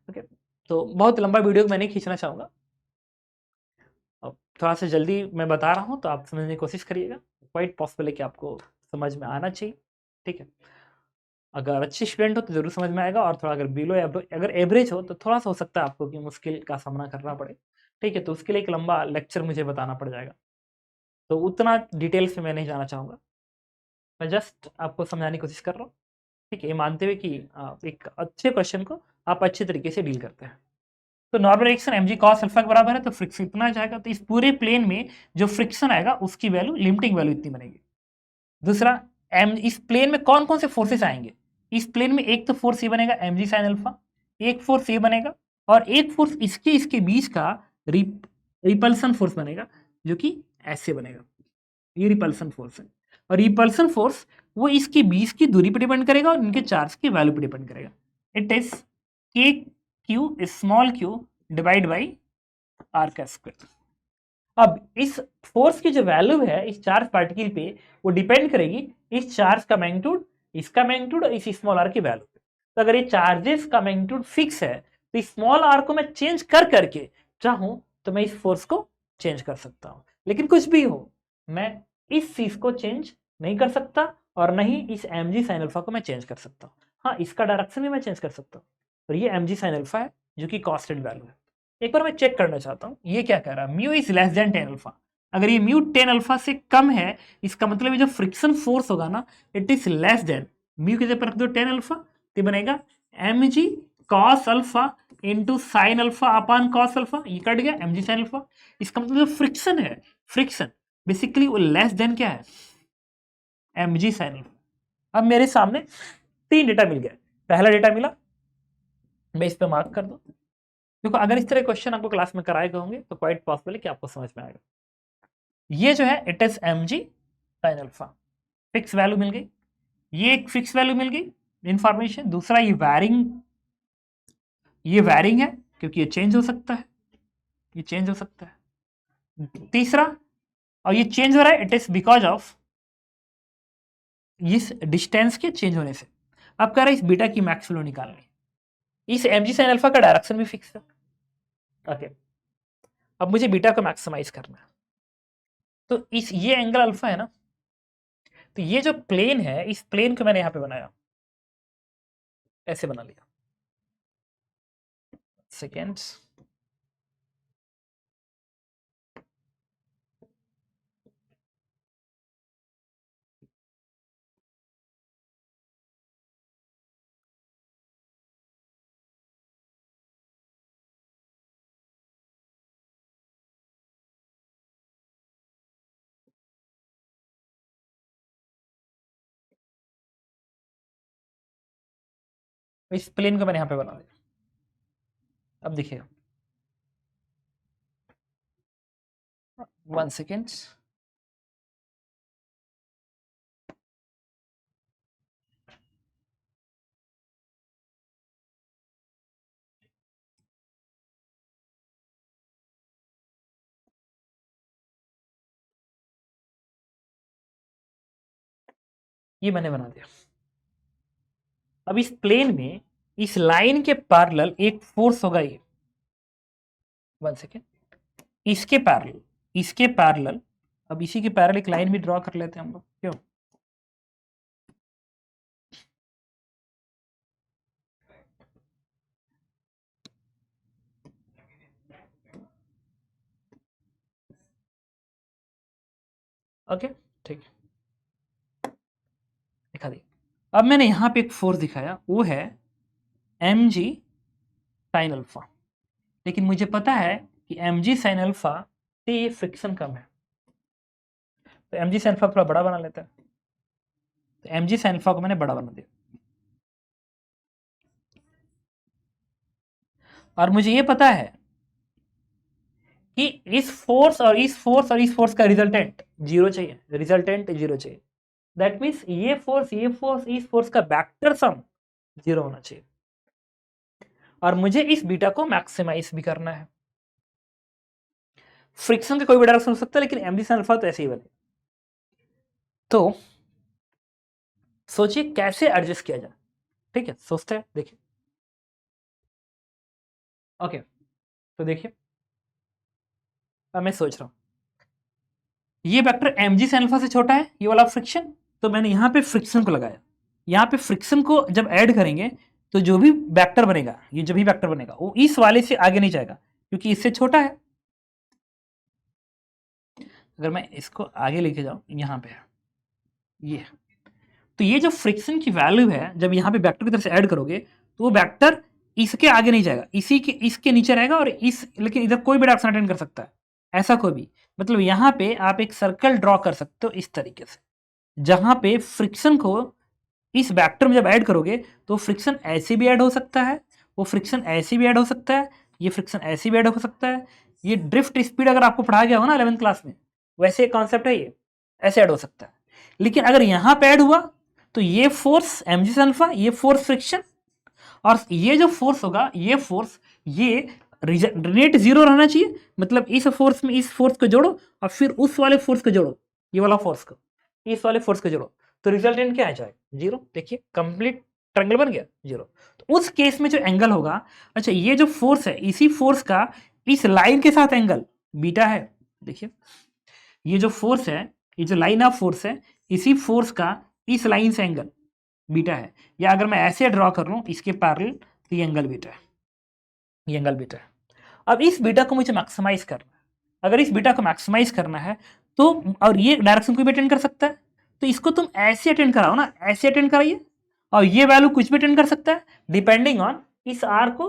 ओके, तो बहुत लंबा वीडियो मैं नहीं खींचना चाहूंगा, अब थोड़ा सा जल्दी मैं बता रहा हूं तो आप समझने की कोशिश करिएगा। क्वाइट पॉसिबल है कि आपको समझ में आना चाहिए, ठीक है। अगर अच्छे स्टूडेंट हो तो जरूर समझ में आएगा, और थोड़ा अगर बिलो अगर एवरेज हो तो थोड़ा सा हो सकता है आपको कि मुश्किल का सामना करना पड़े, ठीक है। तो उसके लिए एक लंबा लेक्चर मुझे बताना पड़ जाएगा, तो उतना डिटेल्स में मैं नहीं जाना चाहूँगा, मैं जस्ट आपको समझाने की कोशिश कर रहा हूँ, ठीक है, ये मानते हुए कि एक अच्छे क्वेश्चन को आप अच्छे तरीके से डील करते हैं। तो normal reaction mg cos alpha के बराबर है, तो फ्रिक्शन इतना आ जाएगा, तो इस पूरे प्लेन में जो फ्रिक्शन आएगा उसकी वैल्यू लिमिटिंग वैल्यू इतनी बनेगी। दूसरा, एम इस प्लेन में कौन कौन से फोर्सेस आएंगे, इस प्लेन में एक तो फोर्स ये बनेगा mg साइन अल्फा, एक फोर्स ये बनेगा, और एक फोर्स इसके बीच का रिपल्सन फोर्स बनेगा, जो कि ऐसे बनेगा, ये रिपल्सन फोर्स है। और रिपल्सन फोर्स वो इसके बीच की दूरी पर डिपेंड करेगा और इनके चार्ज की वैल्यू पर डिपेंड करेगा। It is K Q small Q divide by R का स्क्वायर। अब इस फोर्स की जो वैल्यू है इस चार्ज पार्टिकल पे वो डिपेंड करेगी इस चार्ज का मैग्नीट्यूड, इसका मैग्नीट्यूड और इस स्मॉल आर की वैल्यू पे। तो अगर ये चार्जेस का मैग्नीट्यूड फिक्स है तो इस स्मॉल आर को मैं चेंज कर करके चाहूं तो मैं इस फोर्स को चेंज कर सकता हूं, लेकिन कुछ भी हो मैं इस चीज को चेंज नहीं कर सकता, और नहीं इस mg साइन अल्फा को मैं चेंज कर सकता हूं। हाँ, इसका डायरेक्शन भी मैं चेंज कर सकता हूं, और ये mg साइन अल्फा है जो कि कांस्टेंट वैल्यू है। एक बार मैं चेक करना चाहता हूँ ये क्या कह रहा है, mu is less than 10 alpha. अगर ये म्यू 10 अल्फा से कम है इसका मतलब ये जो फ्रिक्शन फोर्स होगा ना it is less than, mu की जगह रख दो 10 अल्फा, तो बनेगा mg cos alpha into sine alpha upon cos alpha, ये कट गया mg साइन अल्फा। इसका मतलब जो फ्रिक्शन है, फ्रिक्शन बेसिकली वो लेस देन क्या है mg साइन अल्फा। अब मेरे सामने तीन डेटा मिल गया, पहला डेटा मिला, मैं इस पे मार्क कर दूं। देखो अगर इस तरह क्वेश्चन आपको क्लास में कराए गए होंगे तो क्वाइट पॉसिबल है कि आपको समझ में आएगा। ये जो है it is mg sin alpha, fix value मिल गई, ये एक फिक्स वैल्यू मिल गई इंफॉर्मेशन। दूसरा ये वैरिंग है क्योंकि ये चेंज हो सकता है, ये चेंज हो सकता है। तीसरा, और ये चेंज हो रहा है इट इज बिकॉज ऑफ इस डिस्टेंस के चेंज होने से। अब कह रहा है इस बीटा की मैक्स वैल्यू निकालनी, इस mg sin अल्फा का डायरेक्शन भी फिक्स है। ओके, अब मुझे बीटा को मैक्सिमाइज करना है, तो इस ये एंगल अल्फा है ना, तो ये जो प्लेन है इस प्लेन को मैंने यहां पे बनाया, ऐसे बना लिया। सेकेंड्स, इस प्लेन को मैंने यहां पे बना दिया। अब देखिए 1 सेकेंड, ये मैंने बना दिया। अब इस प्लेन में इस लाइन के पैरेलल एक फोर्स होगा ये, 1 सेकेंड, इसके पैरेलल, अब इसी के पैरेलल एक लाइन भी ड्रॉ कर लेते हैं हम लोग, क्यों? ओके ठीक है, दिखा दी। अब मैंने यहां पे एक फोर्स दिखाया, वो है mg sin अल्फा, लेकिन मुझे पता है कि mg sin अल्फा से ये फ्रिक्शन कम है, तो mg sin अल्फा थोड़ा बड़ा बना लेते हैं। तो mg sin अल्फा को मैंने बड़ा बना दिया, और मुझे ये पता है कि इस फोर्स और इस फोर्स और इस फोर्स का रिजल्टेंट जीरो चाहिए, रिजल्टेंट जीरो चाहिए। दैट मीन्स ये फोर्स इस फोर्स का वेक्टर सम जीरो होना चाहिए, और मुझे इस बीटा को मैक्सिमाइज भी करना है। फ्रिक्शन का कोई भी डायरेक्शन हो सकता है, लेकिन mg sin अल्फा तो ऐसे ही बने। तो सोचिए कैसे एडजस्ट किया जाए, ठीक है, सोचते हैं, देखिए। ओके, तो देखिए अब मैं सोच रहा हूं ये वेक्टर mg sin अल्फा से छोटा है, ये वाला फ्रिक्शन, तो मैंने यहां पे फ्रिक्शन को लगाया। यहां पे फ्रिक्शन को जब ऐड करेंगे तो जो भी वेक्टर बनेगा, ये जो भी वेक्टर बनेगा वो इस वाले से आगे नहीं जाएगा, क्योंकि इससे छोटा है। अगर मैं इसको आगे लेके जाऊं, यहां पे ये, तो ये जो फ्रिक्शन की वैल्यू है, जब यहाँ पे वेक्टर की तरफ से ऐड करोगे तो वो वेक्टर इसके आगे नहीं जाएगा, इसके नीचे रहेगा, और लेकिन इधर कोई भी डायरेक्शन अटेंड कर सकता है, ऐसा कोई भी। मतलब यहाँ पे आप एक सर्कल ड्रॉ कर सकते हो इस तरीके से, जहां पे फ्रिक्शन को इस वेक्टर में जब ऐड करोगे तो फ्रिक्शन ऐसे भी ऐड हो सकता है, वो फ्रिक्शन ऐसे भी ऐड हो सकता है, ये फ्रिक्शन ऐसे भी ऐड हो सकता है। ये ड्रिफ्ट स्पीड अगर आपको पढ़ाया गया हो ना 11th क्लास में, वैसे कॉन्सेप्ट है, ये ऐसे ऐड हो सकता है। लेकिन अगर यहां पे ऐड हुआ तो ये फोर्स mg sin अल्फा, ये फोर्स फ्रिक्शन, और ये जो फोर्स होगा, ये फोर्स, ये नेट जीरो रहना चाहिए। मतलब इस फोर्स में इस फोर्स को जोड़ो और फिर उस वाले फोर्स को जोड़ो, ये वाला फोर्स को इस वाले फोर्स को जोड़ो, तो रिजल्टेंट क्या आ जाएगा? जीरो। देखिए कंप्लीट ट्रायंगल बन गया, जीरो। तो उस केस में जो एंगल होगा, अच्छा ये जो फोर्स है, इसी फोर्स का इस लाइन के साथ एंगल बीटा है। देखिए ये जो फोर्स है, ये जो लाइन ऑफ फोर्स है, इसी फोर्स का इस लाइन से एंगल बीटा है। या अगर मैं ऐसे ड्रॉ कर लूं इसके पैरेलल, तो ये एंगल बीटा है, ये एंगल बीटा है। अब इस बीटा को मुझे मैक्सिमाइज करना है। अगर इस बीटा को मैक्सिमाइज करना है तो, और ये डायरेक्शन कोई भी अटेंड कर सकता है, तो इसको तुम ऐसे अटेंड कराओ ना, ऐसे अटेंड कराइए, और ये वैल्यू कुछ भी अटेंड कर सकता है, डिपेंडिंग ऑन इस आर को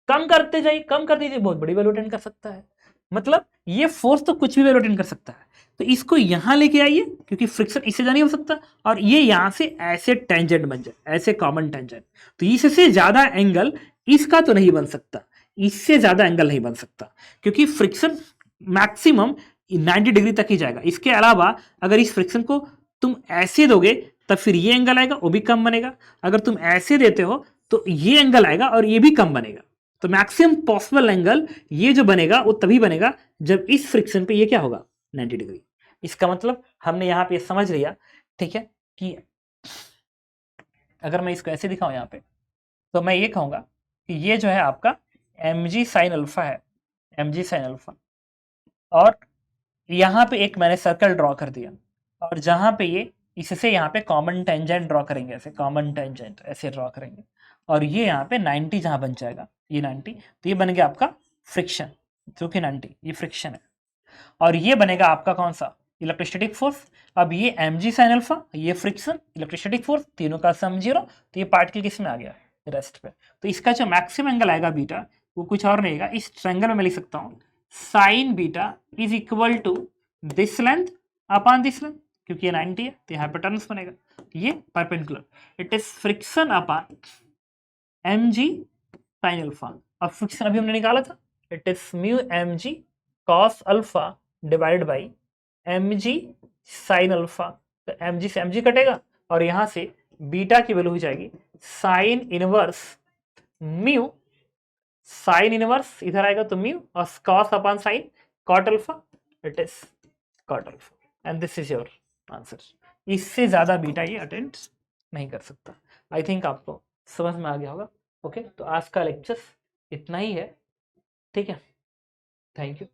कम करते जाइए, कम कर दीजिए, बहुत बड़ी वैल्यू अटेंड कर सकता है। मतलब ये फोर्स तो कुछ भी वैल्यू अटेंड कर सकता है, तो इसको यहां लेके आइए, क्योंकि फ्रिक्शन इससे जा नहीं हो सकता, और ये यहां से ऐसे टेंजेंट बन जाए, ऐसे कॉमन टेंजेंट, तो इससे ज्यादा एंगल इसका तो नहीं बन सकता, इससे ज्यादा एंगल नहीं बन सकता, क्योंकि फ्रिक्शन मैक्सिमम 90 डिग्री तक ही जाएगा। इसके अलावा अगर इस फ्रिक्शन को तुम ऐसे दोगे तब फिर ये एंगल आएगा, वो भी कम बनेगा। अगर तुम ऐसे देते हो तो ये एंगल आएगा और ये भी कम बनेगा। तो मैक्सिमम पॉसिबल एंगल ये जो बनेगा वो तभी बनेगा जब इस फ्रिक्शन पे ये क्या होगा, 90 डिग्री। इसका मतलब हमने यहाँ पे समझ लिया, ठीक है, कि अगर मैं इसको ऐसे दिखाऊं यहाँ पे, तो मैं ये कहूंगा कि ये जो है आपका mg sin अल्फा है, mg sin अल्फा, और यहाँ पे एक मैंने सर्कल ड्रॉ कर दिया, और जहां पे ये इससे यहाँ पे कॉमन टेंजेंट ड्रॉ करेंगे, ऐसे कॉमन टेंजेंट ऐसे ड्रॉ करेंगे, और ये यहाँ पे 90 जहां बन जाएगा, ये 90, तो ये बन गया आपका फ्रिक्शन, जो कि 90 ये फ्रिक्शन है, और ये बनेगा आपका कौन सा, इलेक्ट्रोस्टैटिक फोर्स। अब ये mg sin अल्फा, ये फ्रिक्शन, इलेक्ट्रोस्टैटिक फोर्स, तीनों का सम जीरो, तो ये पार्टिकल किस में आ गया, रेस्ट पे। तो इसका जो मैक्सिमम एंगल आएगा बीटा, वो कुछ और नहीं आएगा, इस ट्रायंगल में मैं लिख सकता हूँ sine beta is equal to this length upon this length, क्योंकि ये 90 है तो यहाँ पे टर्न्स बनेगा, ये perpendicular, it is friction upon mg sin alpha, अब फ्रिक्शन अभी हमने निकाला था, it is mu M G cos alpha divide by M G sine alpha. तो एम जी से एम जी कटेगा और यहां से बीटा की वैल्यू हो जाएगी sine inverse mu, sine inverse इधर आएगा तो म्यू और cos upon sine cot alpha, it is cot alpha and this is your answer. इससे ज्यादा बीटा ये अटेंड नहीं कर सकता। आई थिंक आपको समझ में आ गया होगा। ओके, तो आज का लेक्चर इतना ही है, ठीक है, थैंक यू।